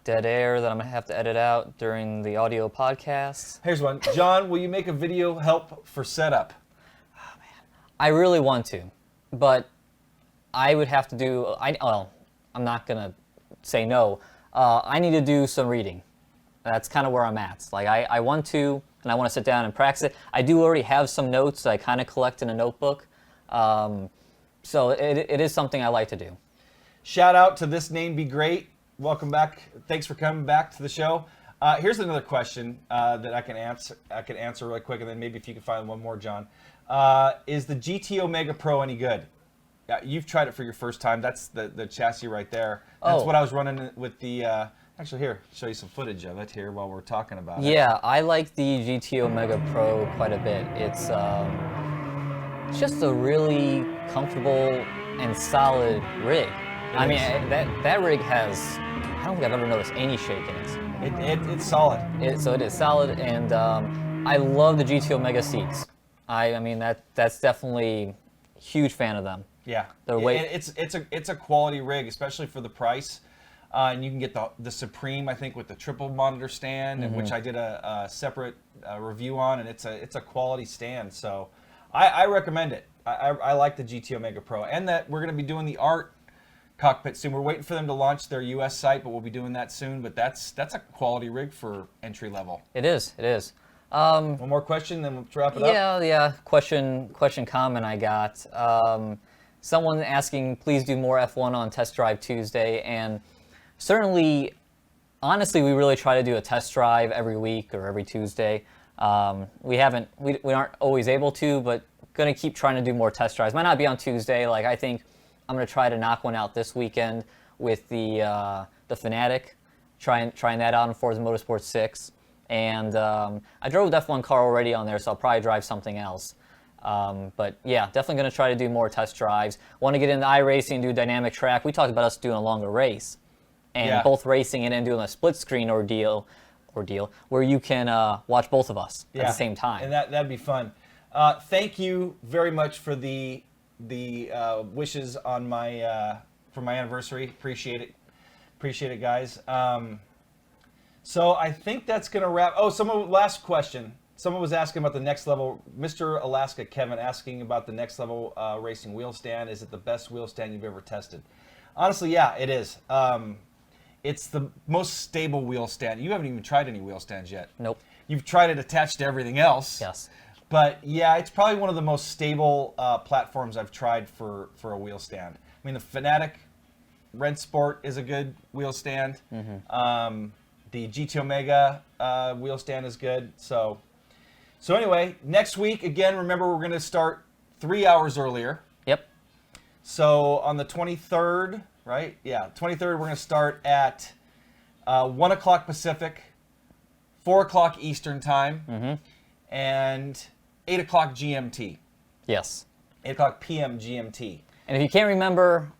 Dead air that I'm going to have to edit out during the audio podcast. Here's one. John, will you make a video help for setup? Oh, man. I really want to, but I would have to do, I'm not going to say no. I need to do some reading. That's kind of where I'm at. Like, I want to, and I want to sit down and practice it. I do already have some notes that I kind of collect in a notebook. So it is something I like to do. Shout out to This Name Be Great. Welcome back. Thanks for coming back to the show. Here's another question that I can answer really quick, and then maybe if you can find one more, John. Is the GT Omega Pro any good? You've tried it for your first time. That's the chassis right there. That's what I was running with the... actually, here, show you some footage of it here while we're talking about it. Yeah, I like the GT Omega Pro quite a bit. It's just a really comfortable and solid rig. I mean, that rig has, I don't think I've ever noticed any shake in it. It's solid. So it is solid, and I love the GT Omega seats. I mean, that's definitely a huge fan of them. Yeah, it's a quality rig, especially for the price. And you can get the Supreme, I think, with the triple monitor stand, mm-hmm. which I did a separate review on, and it's a quality stand. So I recommend it. I like the GT Omega Pro, and that we're going to be doing the art cockpit soon. We're waiting for them to launch their U.S. site, but we'll be doing that soon. But that's a quality rig for entry level. It is. It is. One more question, then we'll wrap it up. Yeah. Question comment I got. Someone asking, please do more F1 on Test Drive Tuesday, and certainly, honestly, we really try to do a test drive every week or every Tuesday. We aren't always able to, but gonna keep trying to do more test drives. Might not be on Tuesday. Like, I think I'm gonna try to knock one out this weekend with the Fanatec, trying that out in Forza Motorsport 6. And I drove the F1 car already on there, so I'll probably drive something else. But yeah, definitely going to try to do more test drives. Want to get into iRacing, do dynamic track. We talked about us doing a longer race, and both racing and then doing a split screen ordeal where you can watch both of us at the same time. And that'd be fun. Thank you very much for the wishes on my for my anniversary. Appreciate it, guys. So I think that's going to wrap. Oh, last question. Someone was asking about the next level. Mr. Alaska Kevin asking about the next level racing wheel stand. Is it the best wheel stand you've ever tested? Honestly, yeah, it is. It's the most stable wheel stand. You haven't even tried any wheel stands yet. Nope. You've tried it attached to everything else. Yes. But yeah, it's probably one of the most stable platforms I've tried for a wheel stand. I mean, the Fanatec Red Sport is a good wheel stand. Mm-hmm. The GT Omega wheel stand is good. So anyway, next week, again, remember we're going to start 3 hours earlier. Yep. So on the 23rd, right? Yeah, 23rd, we're going to start at 1 o'clock Pacific, 4 o'clock Eastern Time, and 8 o'clock GMT. Yes. 8 o'clock PM GMT. And if you can't remember,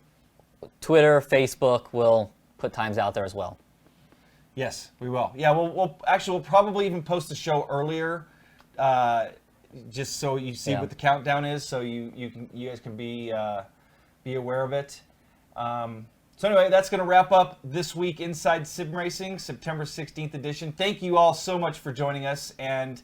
Twitter, Facebook will put times out there as well. Yes, we will. Yeah, we'll probably even post the show earlier, just so you see what the countdown is, so you guys can be aware of it. So anyway, that's going to wrap up this week Inside Sim Racing, September 16th edition. Thank you all so much for joining us and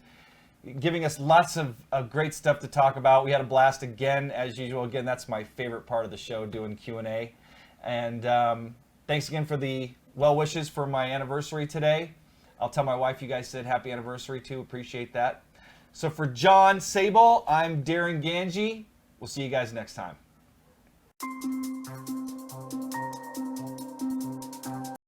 giving us lots of great stuff to talk about. We had a blast again, as usual. Again, that's my favorite part of the show, doing Q&A. And thanks again for the well wishes for my anniversary today. I'll tell my wife you guys said happy anniversary too. Appreciate that. So for John Sable, I'm Darin Ganji. We'll see you guys next time.